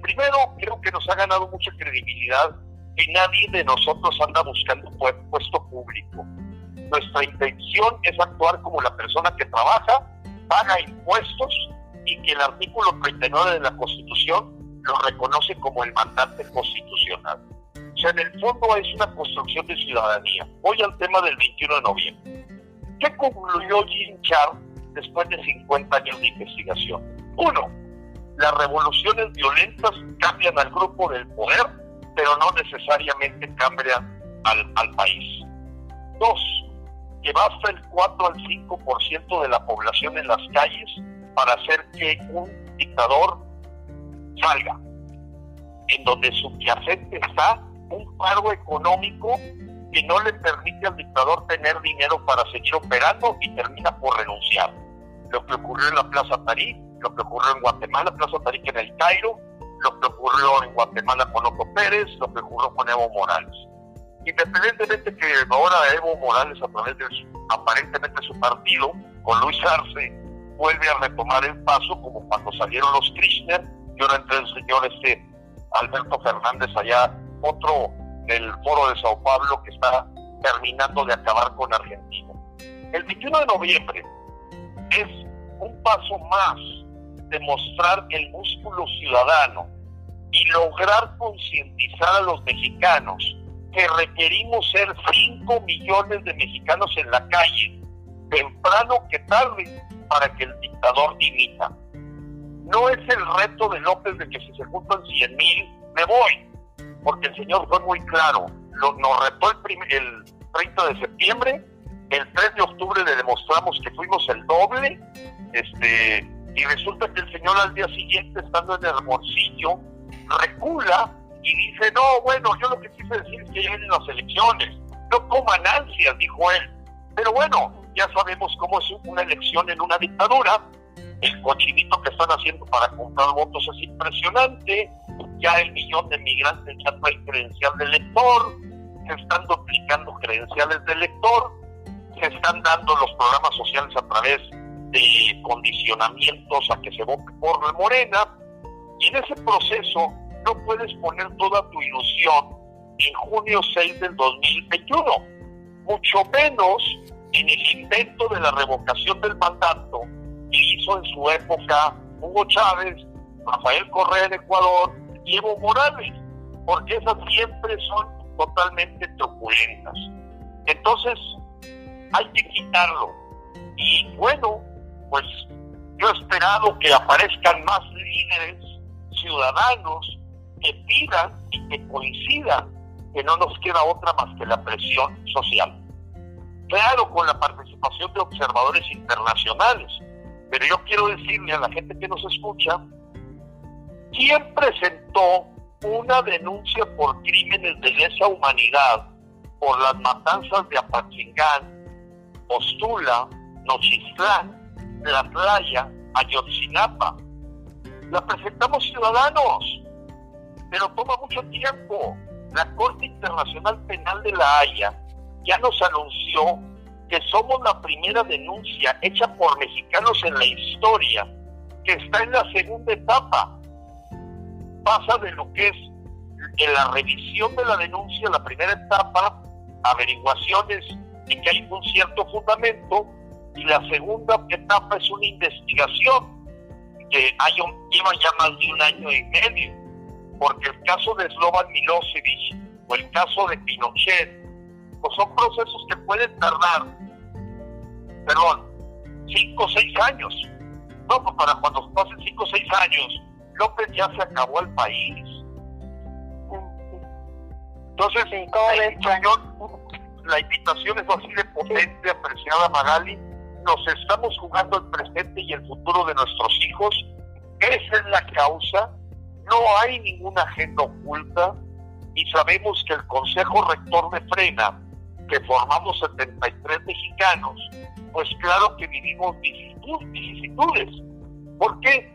Primero, creo que nos ha ganado mucha credibilidad que nadie de nosotros anda buscando puesto público. Nuestra intención es actuar como la persona que trabaja, paga impuestos y que el artículo 39 de la Constitución lo reconoce como el mandante constitucional. O sea, en el fondo es una construcción de ciudadanía. Voy al tema del 21 de noviembre. ¿Qué concluyó Jean Charles después de 50 años de investigación? 1. Las revoluciones violentas cambian al grupo del poder, pero no necesariamente cambian al país. 2. Que basta el 4 al 5% de la población en las calles para hacer que un dictador salga. En donde subyacente está un paro económico que no le permite al dictador tener dinero para seguir operando y termina por renunciar. Lo que ocurrió en la Plaza Tahrir, lo que ocurrió en Guatemala, Plaza Tahrir en el Cairo, lo que ocurrió en Guatemala con Otto Pérez, lo que ocurrió con Evo Morales. Independientemente que ahora Evo Morales, a través de aparentemente su partido, con Luis Arce, vuelve a retomar el paso, como cuando salieron los Kirchner, y ahora entre el señor Alberto Fernández allá, otro del Foro de Sao Paulo que está terminando de acabar con Argentina. El 21 de noviembre es un paso más de mostrar el músculo ciudadano y lograr concientizar a los mexicanos que requerimos ser 5 millones de mexicanos en la calle, temprano que tarde, para que el dictador dimita. No es el reto de López de que si se juntan 100,000, me voy, porque el señor fue muy claro. Nos retó el 30 de septiembre, el 3 de octubre le demostramos que fuimos el doble, y resulta que el señor al día siguiente, estando en Hermosillo, recula y dice, no, bueno, yo lo que quise decir es que ya vienen las elecciones, no coman ansias, dijo él. Pero bueno, ya sabemos cómo es una elección en una dictadura. El cochinito que están haciendo para comprar votos es impresionante. Ya el 1,000,000 de migrantes ya traen credencial de elector, se están duplicando credenciales de elector, se están dando los programas sociales a través de condicionamientos a que se vote por Morena, y en ese proceso no puedes poner toda tu ilusión en junio 6 del 2021, mucho menos en el invento de la revocación del mandato que hizo en su época Hugo Chávez, Rafael Correa en Ecuador y Evo Morales, porque esas siempre son totalmente truculentas. Entonces hay que quitarlo. Y bueno, pues yo he esperado que aparezcan más líderes ciudadanos que pidan y que coincidan que no nos queda otra más que la presión social. Claro, con la participación de observadores internacionales, pero yo quiero decirle a la gente que nos escucha, ¿quién presentó una denuncia por crímenes de lesa humanidad por las matanzas de Apatzingán, Postula, Nochistlán, Tlatlaya, Ayotzinapa? La presentamos ciudadanos, pero toma mucho tiempo. La Corte Internacional Penal de La Haya ya nos anunció que somos la primera denuncia hecha por mexicanos en la historia que está en la segunda etapa. Pasa de lo que es en la revisión de la denuncia, la primera etapa, averiguaciones de que hay un cierto fundamento, y la segunda etapa es una investigación que lleva ya más de 1 año y medio, porque el caso de Slobodan Milosevic o el caso de Pinochet, pues son procesos que pueden tardar, 5 o 6 años. No, pues para cuando pasen 5 o 6 años, López ya se acabó el país. Entonces, la invitación es así de potente, apreciada Magali. Nos estamos jugando el presente y el futuro de nuestros hijos. Esa es la causa. No hay ninguna agenda oculta, y sabemos que el Consejo Rector de Frena, que formamos 73 mexicanos, pues claro que vivimos vicisitudes. ¿Por qué?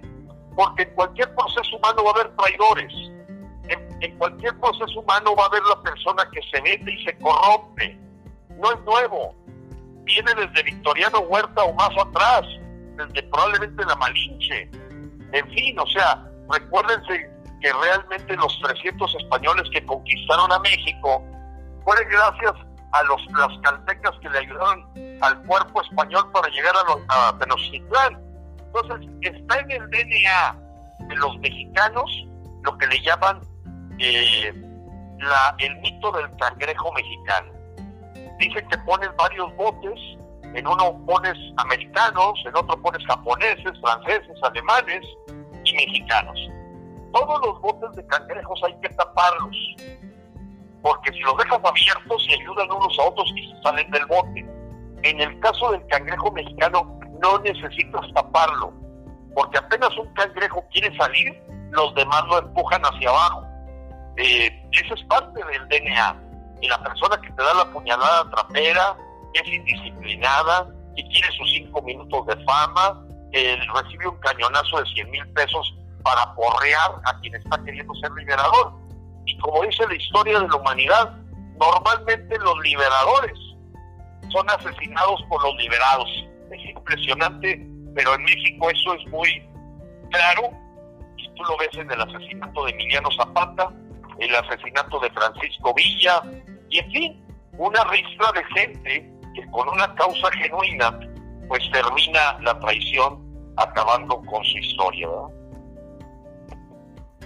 Porque en cualquier proceso humano va a haber traidores. En cualquier proceso humano va a haber la persona que se mete y se corrompe. No es nuevo. Viene desde Victoriano Huerta o más atrás, desde probablemente la Malinche. En fin, o sea, recuérdense que realmente los 300 españoles que conquistaron a México fue gracias a las caltecas que le ayudaron al cuerpo español para llegar a Tenochtitlán. Entonces, está en el DNA de los mexicanos lo que le llaman el mito del cangrejo mexicano. Dicen que pones varios botes, en uno pones americanos, en otro pones japoneses, franceses, alemanes y mexicanos. Todos los botes de cangrejos hay que taparlos, porque si los dejas abiertos se ayudan unos a otros y se salen del bote. En el caso del cangrejo mexicano no necesitas taparlo, porque apenas un cangrejo quiere salir, los demás lo empujan hacia abajo. Eso es parte del DNA. Y la persona que te da la puñalada trapera, es indisciplinada, que quiere sus 5 minutos de fama, recibe un cañonazo de 100,000 pesos para porrear a quien está queriendo ser liberador. Y como dice la historia de la humanidad, normalmente los liberadores son asesinados por los liberados. Es impresionante, pero en México eso es muy claro, y tú lo ves en el asesinato de Emiliano Zapata, el asesinato de Francisco Villa, y en fin, una ristra de gente que con una causa genuina pues termina la traición acabando con su historia, ¿verdad?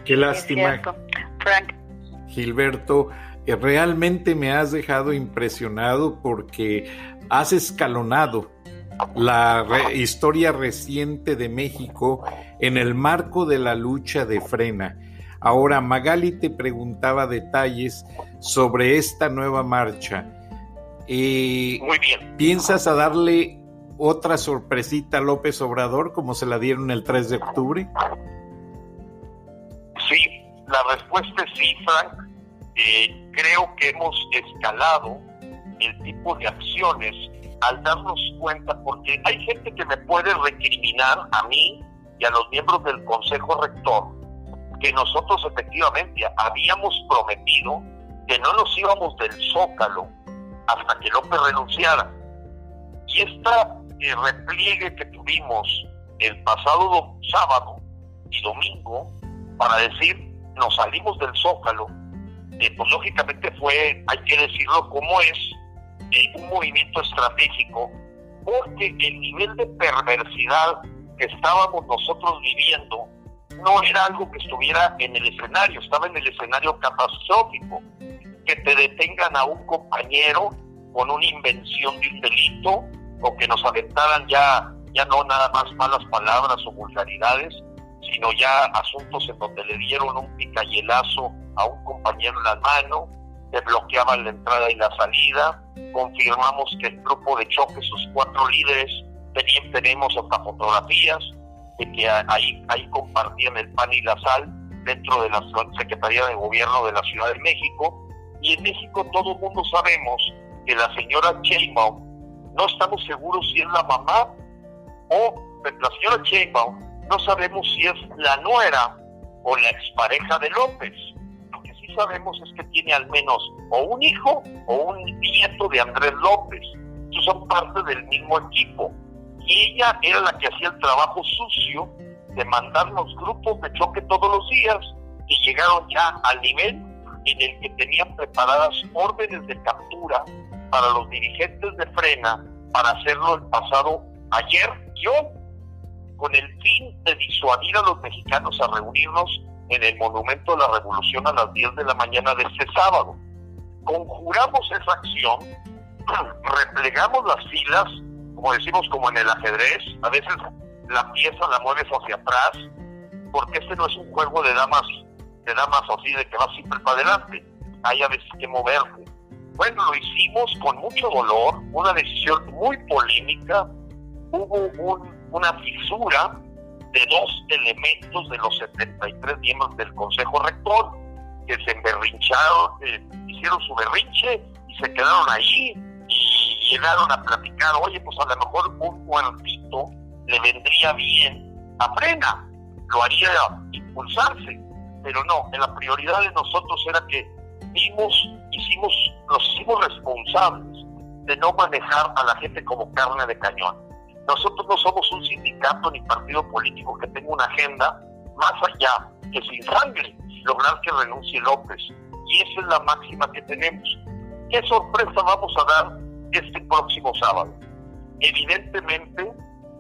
Qué lástima, Frank. Gilberto, realmente me has dejado impresionado porque has escalonado la historia reciente de México en el marco de la lucha de Frena. Ahora, Magali te preguntaba detalles sobre esta nueva marcha. Muy bien. ¿Piensas a darle otra sorpresita a López Obrador como se la dieron el 3 de octubre? Sí, la respuesta es sí, Frank. Creo que hemos escalado el tipo de acciones al darnos cuenta, porque hay gente que me puede recriminar a mí y a los miembros del Consejo Rector que nosotros efectivamente habíamos prometido que no nos íbamos del Zócalo hasta que López renunciara. Y esta repliegue que tuvimos el pasado sábado y domingo para decir nos salimos del Zócalo, pues lógicamente fue, hay que decirlo como es, un movimiento estratégico, porque el nivel de perversidad que estábamos nosotros viviendo no era algo que estuviera en el escenario, estaba en el escenario catastrófico. Que te detengan a un compañero con una invención de un delito, o que nos aventaran ya no nada más malas palabras o vulgaridades, sino ya asuntos en donde le dieron un picayelazo a un compañero en la mano, le bloqueaban la entrada y la salida. Confirmamos que el grupo de choque, sus 4 líderes, tenemos hasta fotografías de que ahí compartían el pan y la sal dentro de la Secretaría de Gobierno de la Ciudad de México. Y en México todo el mundo sabemos que la señora Sheinbaum, no estamos seguros si es la mamá o la señora Sheinbaum, no sabemos si es la nuera o la expareja de López. Lo que sí sabemos es que tiene al menos o un hijo o un nieto de Andrés López. Ellos son parte del mismo equipo. Y ella era la que hacía el trabajo sucio de mandarnos grupos de choque todos los días, y llegaron ya al nivel en el que tenían preparadas órdenes de captura para los dirigentes de Frena para hacerlo el pasado ayer y hoy, con el fin de disuadir a los mexicanos a reunirnos en el Monumento de la Revolución a las 10 de la mañana de este sábado. Conjuramos esa acción, replegamos las filas, como decimos, como en el ajedrez, a veces la pieza la mueves hacia atrás, porque este no es un juego de damas así de que vas siempre para adelante, hay a veces que moverte. Bueno, lo hicimos con mucho dolor, una decisión muy polémica. Hubo una fisura de 2 elementos de los 73 miembros del Consejo Rector que se emberrincharon, hicieron su berrinche y se quedaron allí y llegaron a platicar, oye, pues a lo mejor un cuartito le vendría bien a Frena, lo haría impulsarse, pero no, la prioridad de nosotros era que nos hicimos responsables de no manejar a la gente como carne de cañón. Nosotros no somos un sindicato ni partido político que tenga una agenda más allá que sin sangre, lograr que renuncie López. Y esa es la máxima que tenemos. ¿Qué sorpresa vamos a dar este próximo sábado? Evidentemente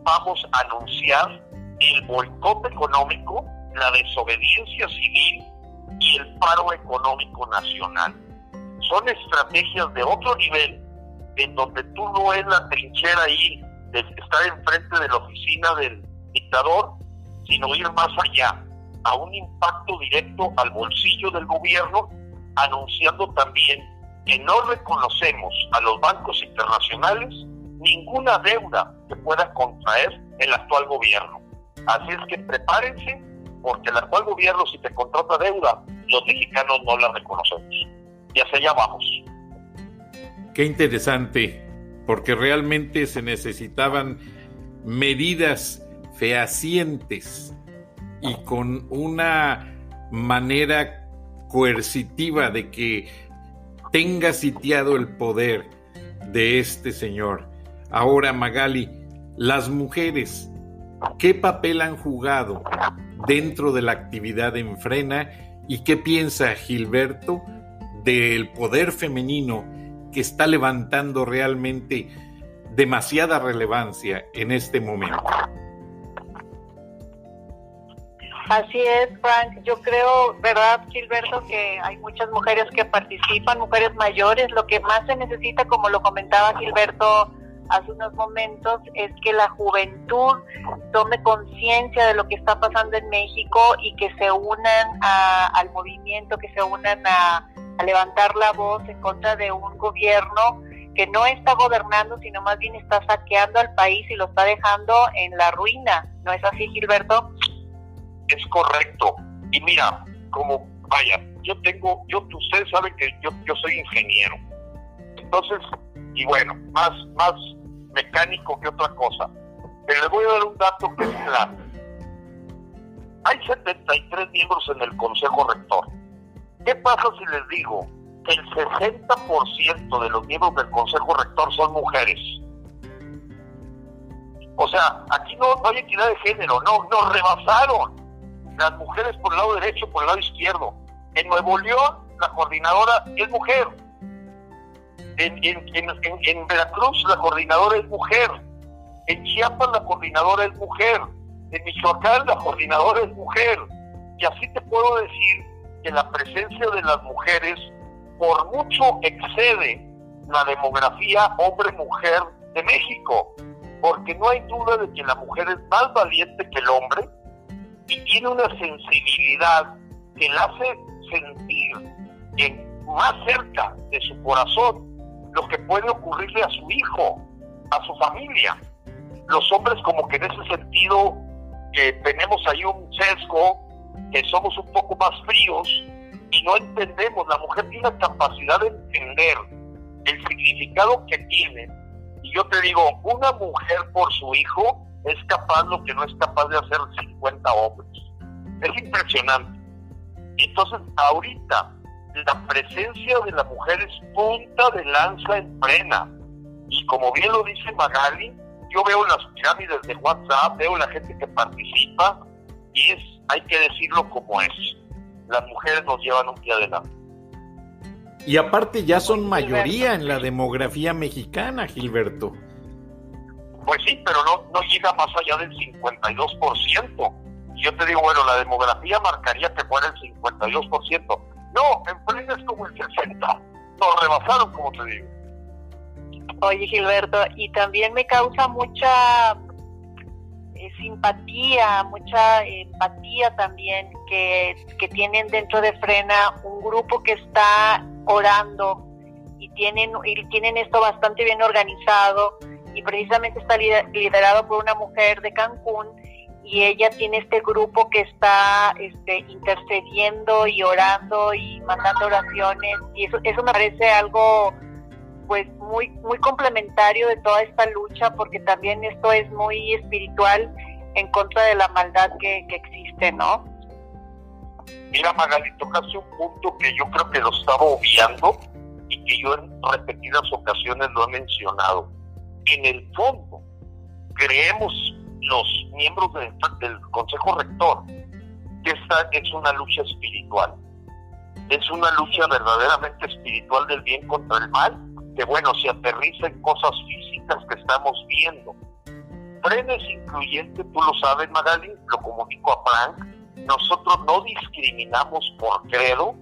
vamos a anunciar el boicot económico, la desobediencia civil y el paro económico nacional. Son estrategias de otro nivel, en donde tú no es la trinchera ahí de estar enfrente de la oficina del dictador, sino ir más allá, a un impacto directo al bolsillo del gobierno, anunciando también que no reconocemos a los bancos internacionales ninguna deuda que pueda contraer el actual gobierno. Así es que prepárense, porque el actual gobierno, si te contrata deuda, los mexicanos no la reconocemos. Y hacia allá vamos. Qué interesante, porque realmente se necesitaban medidas fehacientes y con una manera coercitiva de que tenga sitiado el poder de este señor. Ahora, Magali, las mujeres, ¿qué papel han jugado dentro de la actividad en Frena y qué piensa Gilberto del poder femenino que está levantando realmente demasiada relevancia en este momento? Así es, Frank. Yo creo, ¿verdad, Gilberto, que hay muchas mujeres que participan, mujeres mayores? Lo que más se necesita, como lo comentaba Gilberto hace unos momentos, es que la juventud tome conciencia de lo que está pasando en México y que se unan al movimiento, que se unan a levantar la voz en contra de un gobierno que no está gobernando, sino más bien está saqueando al país y lo está dejando en la ruina. ¿No es así, Gilberto? Es correcto. Y mira, ustedes saben que yo soy ingeniero. Entonces, y bueno, más mecánico que otra cosa. Pero les voy a dar un dato que es claro. Hay 73 miembros en el Consejo Rector. ¿Qué pasa si les digo que el 60% de los miembros del Consejo Rector son mujeres? O sea, aquí no hay equidad de género, no, nos rebasaron las mujeres por el lado derecho, por el lado izquierdo. En Nuevo León, la coordinadora es mujer. En Veracruz, la coordinadora es mujer. En Chiapas, la coordinadora es mujer. En Michoacán, la coordinadora es mujer. Y así te puedo decir que la presencia de las mujeres por mucho excede la demografía hombre-mujer de México, porque no hay duda de que la mujer es más valiente que el hombre y tiene una sensibilidad que la hace sentir más cerca de su corazón lo que puede ocurrirle a su hijo, a su familia. Los hombres, como que en ese sentido tenemos ahí un sesgo, que somos un poco más fríos y no entendemos. La mujer tiene la capacidad de entender el significado que tiene. Y yo te digo, una mujer por su hijo es capaz lo que no es capaz de hacer 50 hombres. Es impresionante. Entonces, ahorita, la presencia de la mujer es punta de lanza en Frena. Y como bien lo dice Magali, yo veo las pirámides de WhatsApp, veo la gente que participa, y hay que decirlo como es. Las mujeres nos llevan un pie adelante. Y aparte ya son mayoría en la demografía mexicana, Gilberto. Pues sí, pero no llega más allá del 52%. Y yo te digo, bueno, la demografía marcaría que fuera el 52%. No, en Frena es como el 60%. Nos rebasaron, como te digo. Oye, Gilberto, y también me causa mucha simpatía, mucha empatía también que tienen dentro de Frena un grupo que está orando y tienen esto bastante bien organizado, y precisamente está liderado por una mujer de Cancún, y ella tiene este grupo que está intercediendo y orando y mandando oraciones, y eso me parece algo pues muy muy complementario de toda esta lucha, porque también esto es muy espiritual en contra de la maldad que existe, ¿no? Mira, Magali, tocaste un punto que yo creo que lo estaba obviando y que yo en repetidas ocasiones lo he mencionado. En el fondo, creemos los miembros del Consejo Rector que esta es una lucha espiritual. Es una lucha verdaderamente espiritual del bien contra el mal, que bueno, se aterriza en cosas físicas que estamos viendo. Frena es incluyente, tú lo sabes, Magali, lo comunico a Frank. Nosotros no discriminamos por credo,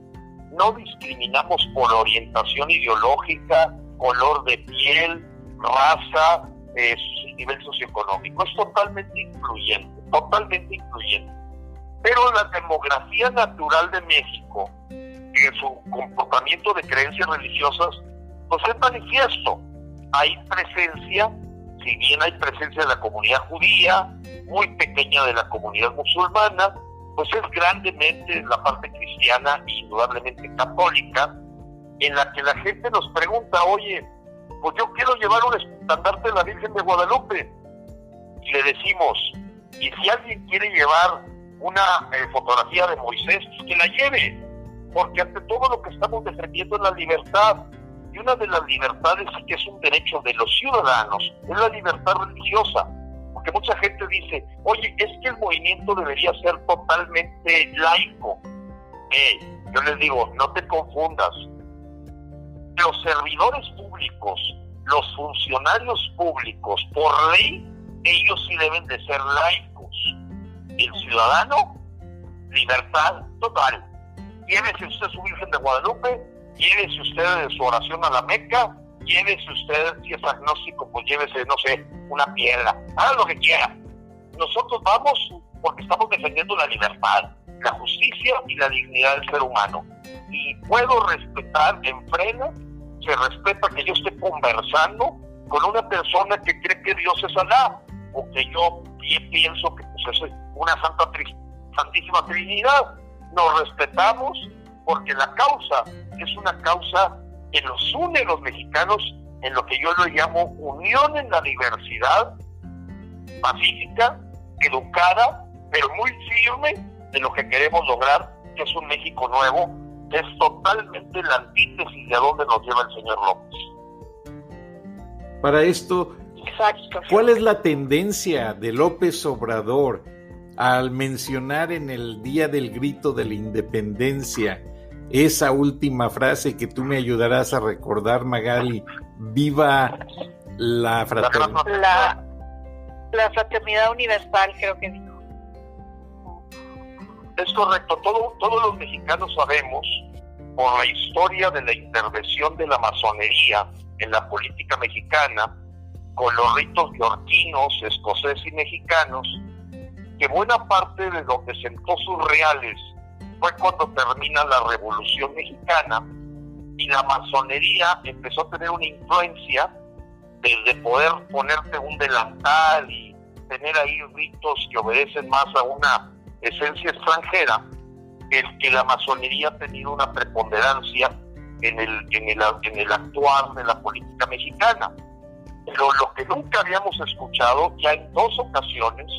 no discriminamos por orientación ideológica, color de piel, raza, nivel socioeconómico. Es totalmente incluyente, totalmente incluyente. Pero la demografía natural de México, en su comportamiento de creencias religiosas, pues es manifiesto. Hay presencia, si bien hay presencia de la comunidad judía, muy pequeña de la comunidad musulmana, pues es grandemente la parte cristiana e indudablemente católica, en la que la gente nos pregunta, oye, pues yo quiero llevar un estandarte de la Virgen de Guadalupe. Y le decimos, y si alguien quiere llevar una fotografía de Moisés, pues que la lleve, porque ante todo lo que estamos defendiendo es la libertad. Y una de las libertades sí que es un derecho de los ciudadanos, es la libertad religiosa. Porque mucha gente dice, oye, es que el movimiento debería ser totalmente laico. Yo les digo, no te confundas. Los servidores públicos, los funcionarios públicos, por ley, ellos sí deben de ser laicos. El ciudadano, libertad total. Llévese usted su Virgen de Guadalupe, llévese usted su oración a la Meca, llévese usted, si es agnóstico, pues llévese, no sé, una piedra, haga lo que quiera. Nosotros vamos porque estamos defendiendo la libertad, la justicia y la dignidad del ser humano. Y puedo respetar en Frena, se respeta que yo esté conversando con una persona que cree que Dios es Alá, o que yo pienso que pues, es una santísima Trinidad. Nos respetamos porque la causa es una causa que nos une a los mexicanos en lo que yo lo llamo unión en la diversidad, pacífica, educada, pero muy firme de lo que queremos lograr, que es un México nuevo, que es totalmente la antítesis de a dónde nos lleva el señor López. Para esto, Exacto. ¿cuál es la tendencia de López Obrador al mencionar en el Día del Grito de la Independencia esa última frase que tú me ayudarás a recordar, Magali? Viva la fraternidad. La fraternidad universal, creo que dijo. Es correcto, todos los mexicanos sabemos, por la historia de la intervención de la masonería en la política mexicana, con los ritos yorquinos, escoceses y mexicanos, que buena parte de donde sentó sus reales fue cuando termina la Revolución Mexicana, y la masonería empezó a tener una influencia desde poder ponerte un delantal y tener ahí ritos que obedecen más a una esencia extranjera, el que la masonería ha tenido una preponderancia en el actuar de la política mexicana. Pero lo que nunca habíamos escuchado, ya en 2 ocasiones,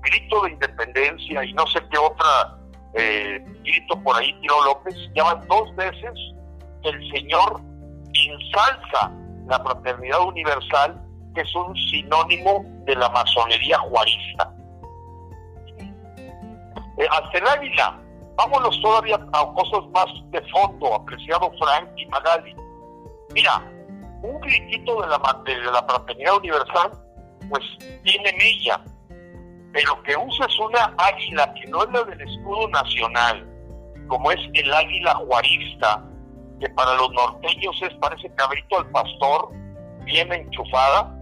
grito de independencia y no sé qué otra grito por ahí tiró López, ya van 2 veces que el señor ensalza la fraternidad universal, que es un sinónimo de la masonería juarista. Hasta el águila, vámonos todavía a cosas más de fondo, apreciado Frank y Magali. Mira, un gritito de la fraternidad universal, pues tiene mella, pero que uses una águila que no es la del escudo nacional, como es el águila juarista, que para los norteños parece cabrito al pastor, bien enchufada,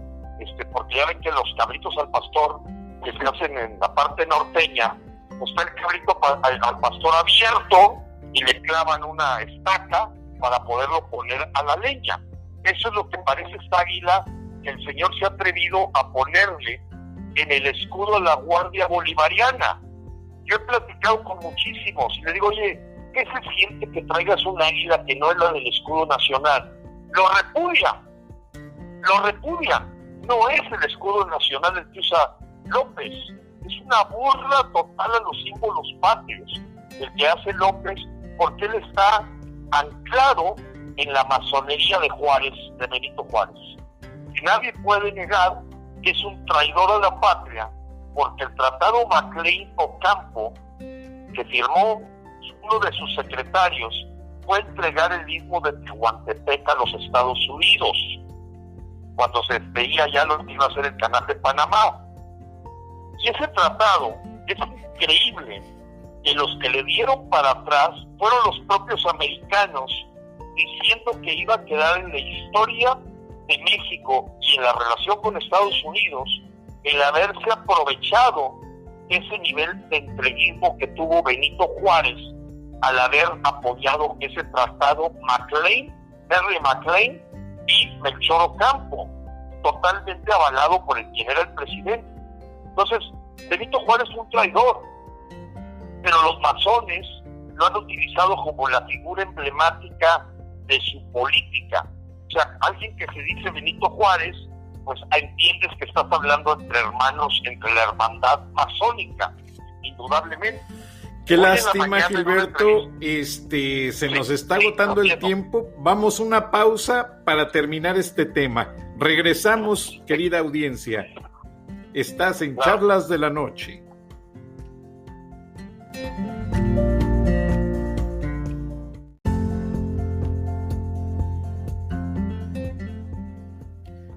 porque ya ven que los cabritos al pastor que se hacen en la parte norteña, pues está el cabrito al pastor abierto y le clavan una estaca para poderlo poner a la leña. Eso es lo que parece esta águila que el señor se ha atrevido a ponerle en el escudo de la Guardia Bolivariana. Yo he platicado con muchísimos y le digo, oye, ¿qué se siente que traigas una águila que no es la del escudo nacional? Lo repudia. No es el escudo nacional el que usa López. Es una burla total a los símbolos patrios el que hace López, porque él está anclado en la masonería de Juárez, de Benito Juárez. Y nadie puede negar que es un traidor a la patria, porque el Tratado MacLean Ocampo que firmó uno de sus secretarios fue entregar el istmo de Tehuantepec a los Estados Unidos, cuando se veía ya lo que iba a ser el canal de Panamá. Y ese tratado es increíble, que los que le dieron para atrás fueron los propios americanos, diciendo que iba a quedar en la historia de México y en la relación con Estados Unidos el haberse aprovechado ese nivel de entreguismo que tuvo Benito Juárez al haber apoyado ese tratado Henry McLean y Melchor Ocampo, totalmente avalado por quien era el presidente. Entonces, Benito Juárez fue un traidor, pero los masones lo han utilizado como la figura emblemática de su política. O sea, alguien que se dice Benito Juárez, pues entiendes que estás hablando entre hermanos, entre la hermandad masónica, indudablemente. Qué lástima, Gilberto, se nos está agotando el tiempo. Vamos a una pausa para terminar este tema. Regresamos, querida audiencia. Estás en Charlas de la Noche.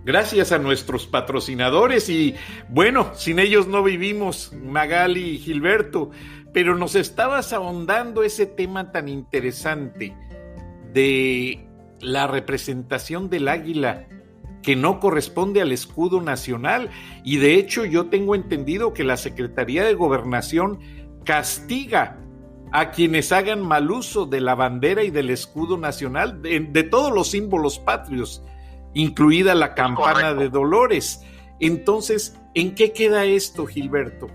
Gracias a nuestros patrocinadores y, bueno, sin ellos no vivimos, Magali y Gilberto, pero nos estabas ahondando ese tema tan interesante de la representación del águila que no corresponde al escudo nacional, y de hecho yo tengo entendido que la Secretaría de Gobernación castiga a quienes hagan mal uso de la bandera y del escudo nacional, de todos los símbolos patrios, incluida la campana de Dolores. Entonces, ¿en qué queda esto, Gilberto?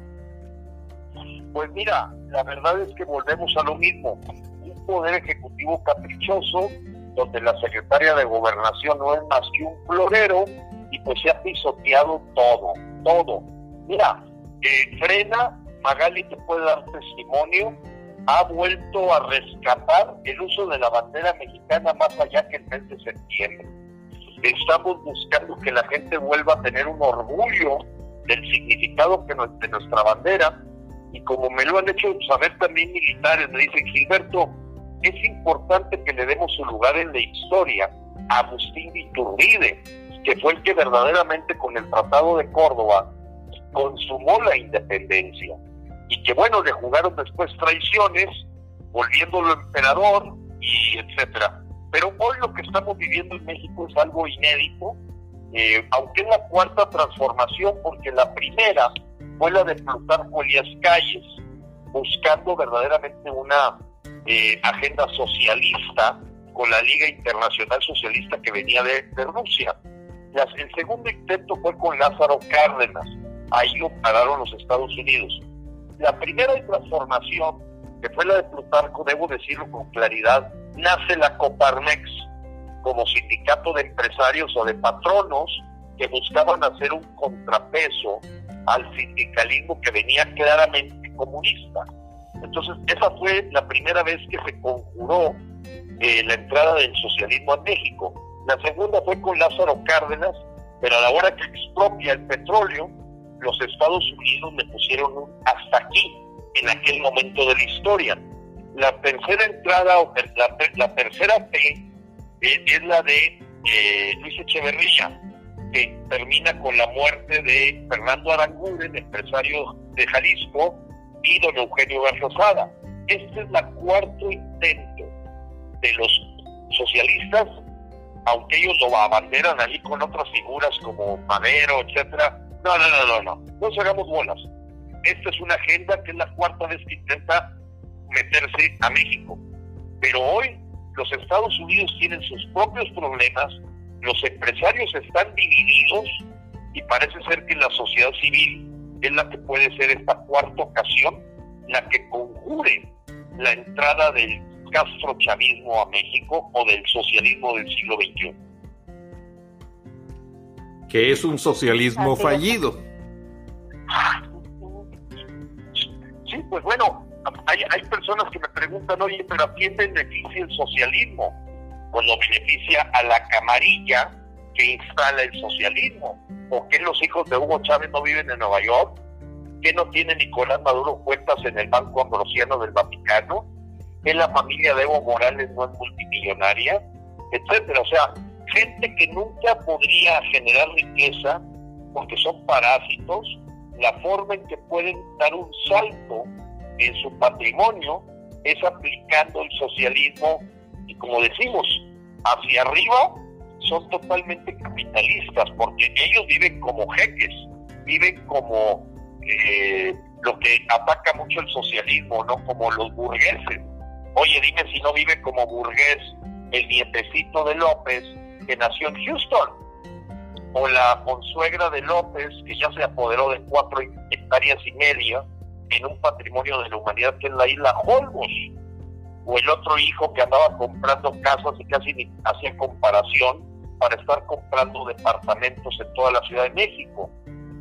Pues mira, la verdad es que volvemos a lo mismo, un poder ejecutivo caprichoso, donde la secretaria de Gobernación no es más que un florero, y pues se ha pisoteado todo. Mira, Frena, Magali te puede dar testimonio, ha vuelto a rescatar el uso de la bandera mexicana más allá que el mes de septiembre. Estamos buscando que la gente vuelva a tener un orgullo del significado de nuestra bandera, y como me lo han hecho saber también militares, me dicen, Gilberto, es importante que le demos su lugar en la historia a Agustín de Iturbide, que fue el que verdaderamente con el Tratado de Córdoba consumó la independencia, y que bueno, le jugaron después traiciones, volviéndolo emperador y etcétera. Pero hoy lo que estamos viviendo en México es algo inédito, aunque es la cuarta transformación, porque la primera fue la de Plutarco Elías Calles, buscando verdaderamente una agenda socialista con la Liga Internacional Socialista que venía de Rusia. El segundo intento fue con Lázaro Cárdenas, ahí lo pararon los Estados Unidos. La primera transformación, que fue la de Plutarco, debo decirlo con claridad, nace la Coparmex como sindicato de empresarios o de patronos que buscaban hacer un contrapeso al sindicalismo que venía claramente comunista. Entonces, esa fue la primera vez que se conjuró la entrada del socialismo a México. La segunda fue con Lázaro Cárdenas, pero a la hora que expropia el petróleo, los Estados Unidos le pusieron un hasta aquí en aquel momento de la historia. La tercera entrada, o la tercera P, es la de Luis Echeverría, que termina con la muerte de Fernando Aranguren, empresario de Jalisco, y don Eugenio Garza. Este es el cuarto intento de los socialistas, aunque ellos lo abanderan ahí con otras figuras como Madero, etcétera. No se hagamos bolas. Esta es una agenda que es la cuarta vez que intenta meterse a México. Pero hoy los Estados Unidos tienen sus propios problemas, los empresarios están divididos, y parece ser que la sociedad civil es la que puede ser esta cuarta ocasión la que conjure la entrada del castrochavismo a México o del socialismo del siglo XXI. Que es un socialismo fallido. Sí, pues bueno, hay personas que me preguntan, oye, pero ¿a quién beneficia el socialismo? Pues lo beneficia a la camarilla que instala el socialismo. ¿Por qué los hijos de Hugo Chávez no viven en Nueva York? ¿Qué no tiene Nicolás Maduro cuentas en el Banco Ambrosiano del Vaticano? ¿Que la familia de Evo Morales no es multimillonaria? Etcétera. O sea, gente que nunca podría generar riqueza porque son parásitos. La forma en que pueden dar un salto en su patrimonio es aplicando el socialismo, y como decimos, hacia arriba son totalmente capitalistas, porque ellos viven como jeques, viven como lo que ataca mucho el socialismo, no como los burgueses. Oye, dime si no vive como burgués el nietecito de López, que nació en Houston, o la consuegra de López, que ya se apoderó de 4,5 hectáreas en un patrimonio de la humanidad que es la isla Holbox, o el otro hijo que andaba comprando casas y casi ni hacía comparación para estar comprando departamentos en toda la Ciudad de México,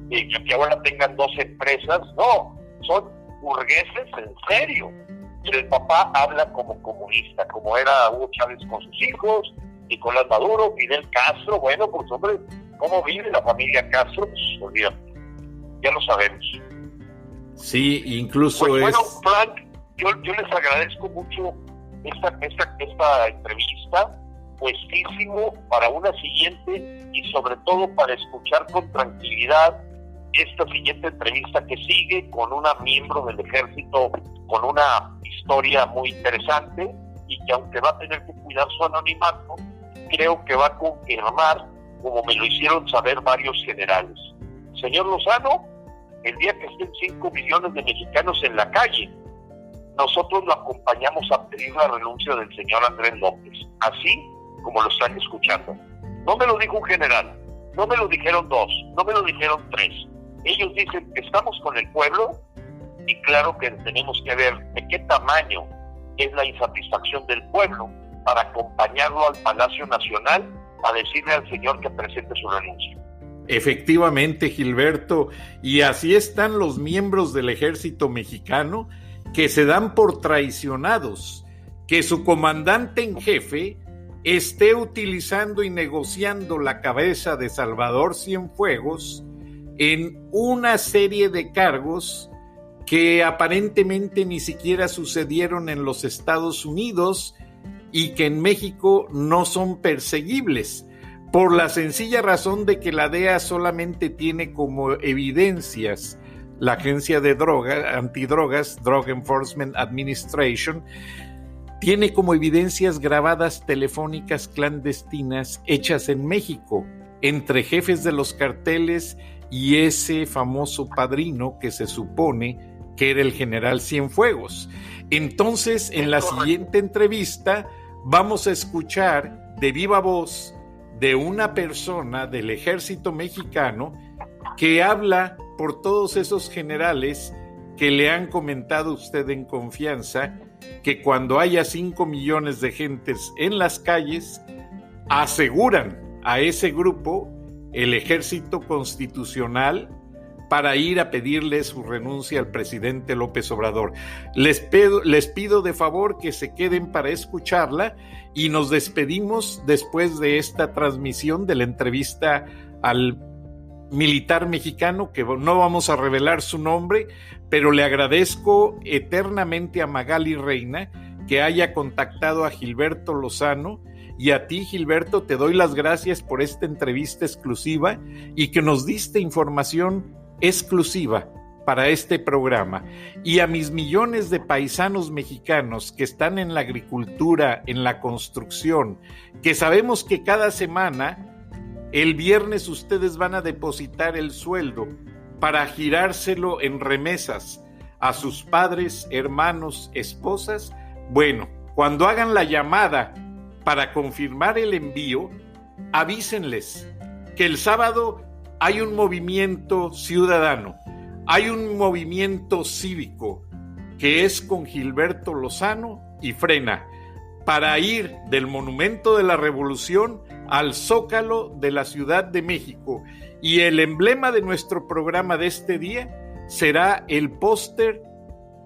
que ahora tengan 2 empresas. No, son burgueses en serio. Pero el papá habla como comunista, como era Hugo Chávez con sus hijos, Nicolás Maduro, Fidel Castro. Bueno, pues hombre, ¿cómo vive la familia Castro? Pues olvídate, ya lo sabemos. Sí, incluso pues, bueno, Frank, yo les agradezco mucho esta entrevista, puestísimo para una siguiente y sobre todo para escuchar con tranquilidad esta siguiente entrevista que sigue con una miembro del ejército con una historia muy interesante y que aunque va a tener que cuidar su anonimato, creo que va a confirmar, como me lo hicieron saber varios generales. Señor Lozano, el día que estén 5 millones de mexicanos en la calle, nosotros lo acompañamos a pedir la renuncia del señor Andrés López, así como lo están escuchando. No me lo dijo un general, no me lo dijeron 2, no me lo dijeron 3. Ellos dicen que estamos con el pueblo y claro que tenemos que ver de qué tamaño es la insatisfacción del pueblo para acompañarlo al Palacio Nacional a decirle al señor que presente su renuncia. Efectivamente, Gilberto, y así están los miembros del ejército mexicano que se dan por traicionados, que su comandante en jefe esté utilizando y negociando la cabeza de Salvador Cienfuegos en una serie de cargos que aparentemente ni siquiera sucedieron en los Estados Unidos y que en México no son perseguibles, por la sencilla razón de que la DEA solamente tiene como evidencias, la agencia de antidrogas, Drug Enforcement Administration, tiene como evidencias grabadas telefónicas clandestinas hechas en México, entre jefes de los carteles y ese famoso padrino que se supone que era el general Cienfuegos. Entonces, en la siguiente entrevista vamos a escuchar de viva voz de una persona del ejército mexicano que habla por todos esos generales que le han comentado a usted en confianza que cuando haya 5 millones de gentes en las calles, aseguran a ese grupo el ejército constitucional para ir a pedirle su renuncia al presidente López Obrador. Les pido de favor que se queden para escucharla y nos despedimos después de esta transmisión de la entrevista al militar mexicano, que no vamos a revelar su nombre, pero le agradezco eternamente a Magali Reina que haya contactado a Gilberto Lozano, y a ti, Gilberto, te doy las gracias por esta entrevista exclusiva y que nos diste información exclusiva para este programa. Y a mis millones de paisanos mexicanos que están en la agricultura, en la construcción, que sabemos que cada semana, el viernes ustedes van a depositar el sueldo para girárselo en remesas a sus padres, hermanos, esposas. Bueno, cuando hagan la llamada para confirmar el envío, avísenles que el sábado hay un movimiento ciudadano, hay un movimiento cívico que es con Gilberto Lozano y Frena, para ir del Monumento de la Revolución al Zócalo de la Ciudad de México. Y el emblema de nuestro programa de este día será el póster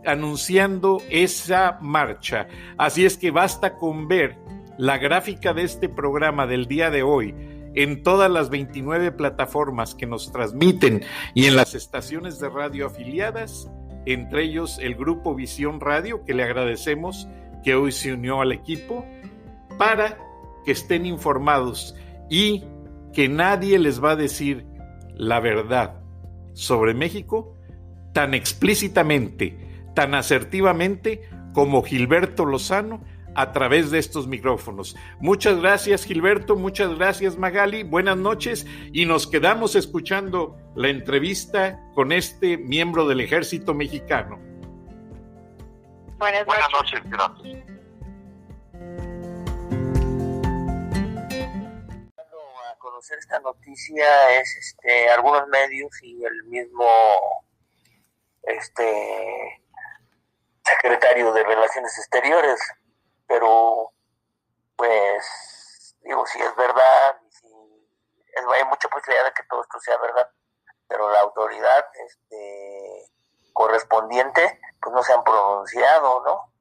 anunciando esa marcha. Así es que basta con ver la gráfica de este programa del día de hoy en todas las 29 plataformas que nos transmiten y en las estaciones de radio afiliadas, entre ellos el Grupo Visión Radio, que le agradecemos que hoy se unió al equipo, para que estén informados y que nadie les va a decir la verdad sobre México tan explícitamente, tan asertivamente como Gilberto Lozano a través de estos micrófonos. Muchas gracias, Gilberto, muchas gracias, Magali, buenas noches, y nos quedamos escuchando la entrevista con este miembro del Ejército Mexicano. Buenas noches, gracias. A conocer esta noticia es algunos medios y el mismo secretario de Relaciones Exteriores, pero pues digo, si es verdad, hay mucha posibilidad de que todo esto sea verdad, pero la autoridad correspondiente pues no se han pronunciado, ¿no?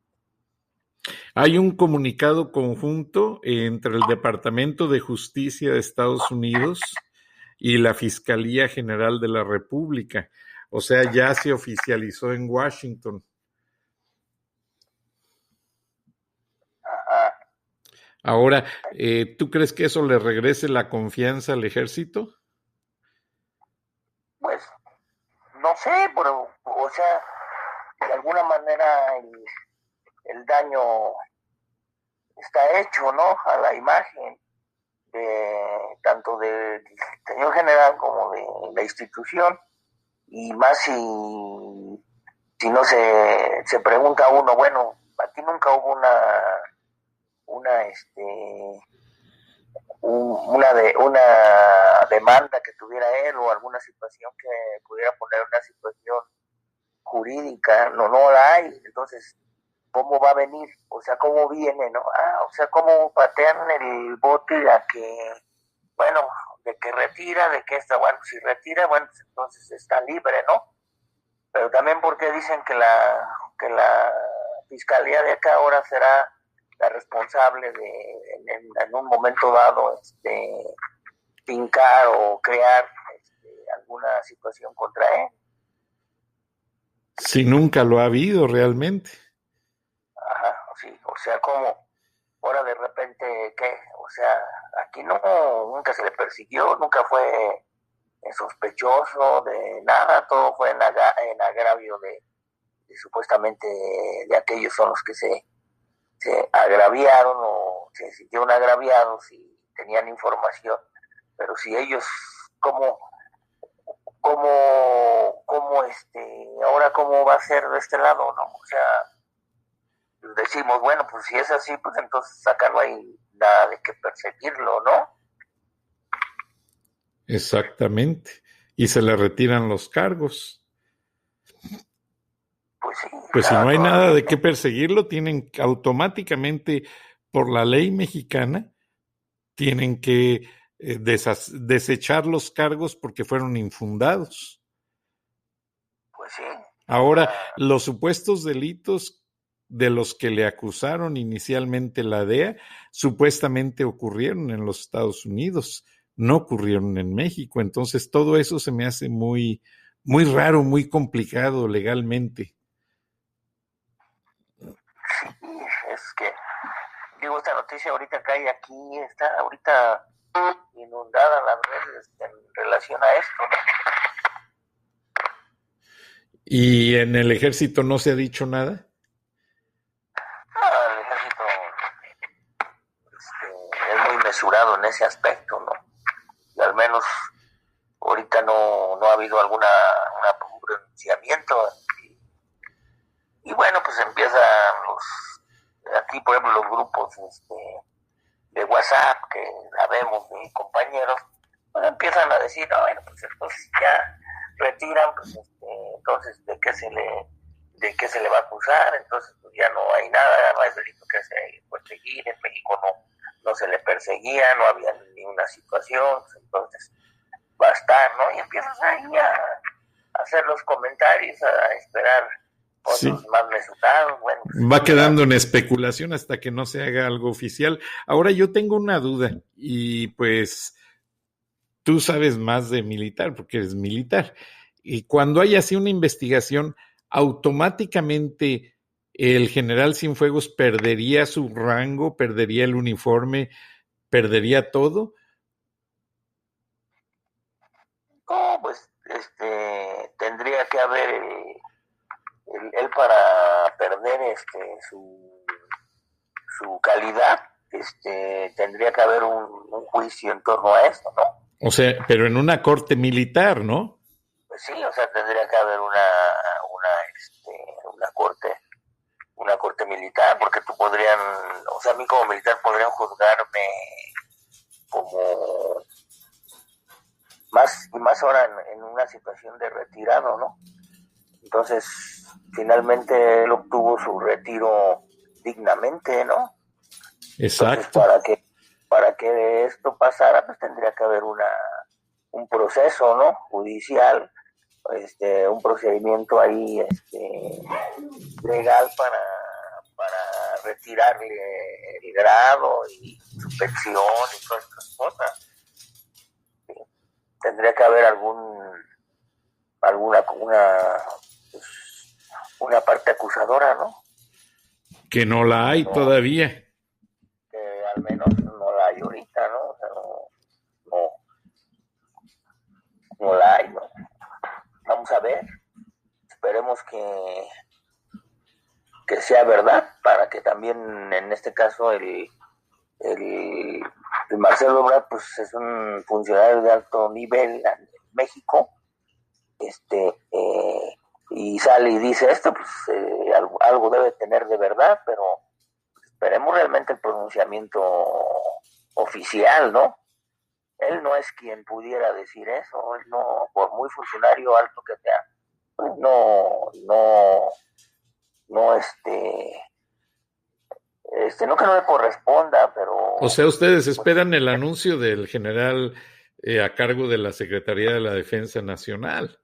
Hay un comunicado conjunto entre el Departamento de Justicia de Estados Unidos y la Fiscalía General de la República. O sea, ya se oficializó en Washington. Ahora, ¿tú crees que eso le regrese la confianza al ejército? Pues, no sé, pero, o sea, de alguna manera el daño está hecho, ¿no? A la imagen tanto del señor general como de la institución, y más si no se pregunta uno, bueno, aquí nunca hubo una demanda que tuviera él o alguna situación que pudiera poner una situación jurídica, no la hay. Entonces, ¿cómo va a venir? O sea, ¿cómo viene, no? O sea, ¿cómo patean el bote a que, bueno, de que retira, de que si retira, bueno, pues entonces está libre, ¿no? Pero también porque dicen que la fiscalía de acá ahora será la responsable de en un momento dado fincar o crear alguna situación contra él. Si nunca lo ha habido realmente. Ajá, sí, o sea, ¿cómo? Ahora de repente, ¿qué? O sea, aquí nunca se le persiguió, nunca fue sospechoso de nada, todo fue en agravio de supuestamente de aquellos son los que se agraviaron o se sintieron agraviados y tenían información, pero si ellos, ahora cómo va a ser de este lado, ¿no? O sea, decimos, bueno, pues si es así, pues entonces acá no hay nada de qué perseguirlo, ¿no? Exactamente, y se le retiran los cargos. Pues sí. Pues si no hay nada de qué perseguirlo, tienen automáticamente, por la ley mexicana, tienen que desechar los cargos porque fueron infundados. Pues sí. Ahora, los supuestos delitos de los que le acusaron inicialmente la DEA, supuestamente ocurrieron en los Estados Unidos, no ocurrieron en México. Entonces, todo eso se me hace muy, muy raro, muy complicado legalmente. Es que, digo, esta noticia ahorita que hay aquí, está ahorita inundada las redes en relación a esto, ¿no? ¿Y en el ejército no se ha dicho nada? El ejército es muy mesurado en ese aspecto, ¿no? Y al menos ahorita no ha habido un pronunciamiento. Y bueno, pues empiezan aquí por ejemplo los grupos de WhatsApp que sabemos de compañeros, pues empiezan a decir, no, bueno, pues entonces ya retiran, pues entonces de qué se le va a acusar, entonces pues ya no hay nada, no hay delito que se perseguir, en México no se le perseguía, no había ninguna situación, entonces va a estar, ¿no? Y empiezas ahí a hacer los comentarios, a esperar otros sí, más mesurados. Bueno, pues, va quedando en especulación hasta que no se haga algo oficial. Ahora yo tengo una duda y pues tú sabes más de militar porque eres militar. Y cuando hay así una investigación, automáticamente el general Cienfuegos perdería su rango, perdería el uniforme, perdería todo. No, pues tendría que haber él para perder su calidad, tendría que haber un juicio en torno a esto, ¿no? O sea, pero en una corte militar, ¿no? Pues sí, o sea, tendría que haber una corte militar, porque a mí como militar podrían juzgarme como más ahora en una situación de retirado, ¿no? Entonces, finalmente él obtuvo su retiro dignamente, ¿no? Exacto. Entonces, para que esto pasara, pues tendría que haber un proceso, ¿no? Judicial, un procedimiento ahí legal para retirarle el grado y su pensión y todas estas cosas. ¿Sí? Tendría que haber una parte acusadora, ¿no? Que no la hay todavía. Que al menos no la hay ahorita, ¿no? O sea, no la hay, ¿no? Vamos a ver. Esperemos que sea verdad, para que también en este caso el Marcelo Ebrard pues es un funcionario de alto nivel en México, y sale y dice esto, pues algo debe tener de verdad, pero esperemos realmente el pronunciamiento oficial, ¿no? Él no es quien pudiera decir eso, él no, por muy funcionario alto que sea, pues no que no le corresponda, pero... O sea, ustedes esperan el anuncio del general a cargo de la Secretaría de la Defensa Nacional.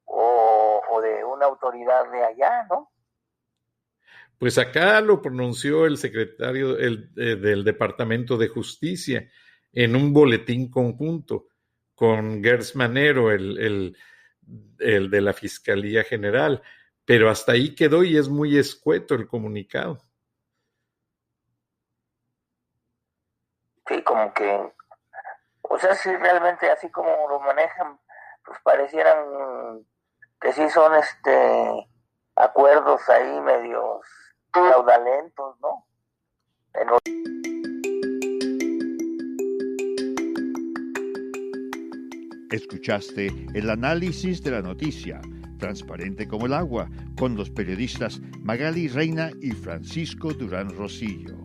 O de una autoridad de allá, ¿no? Pues acá lo pronunció el secretario del Departamento de Justicia en un boletín conjunto con Gers Manero, el de la Fiscalía General, pero hasta ahí quedó y es muy escueto el comunicado. Sí, como que, o sea, si realmente así como lo manejan, pues parecieran que sí son acuerdos ahí medios fraudulentos, ¿no? Escuchaste el análisis de la noticia, transparente como el agua, con los periodistas Magali Reina y Francisco Durán Rosillo.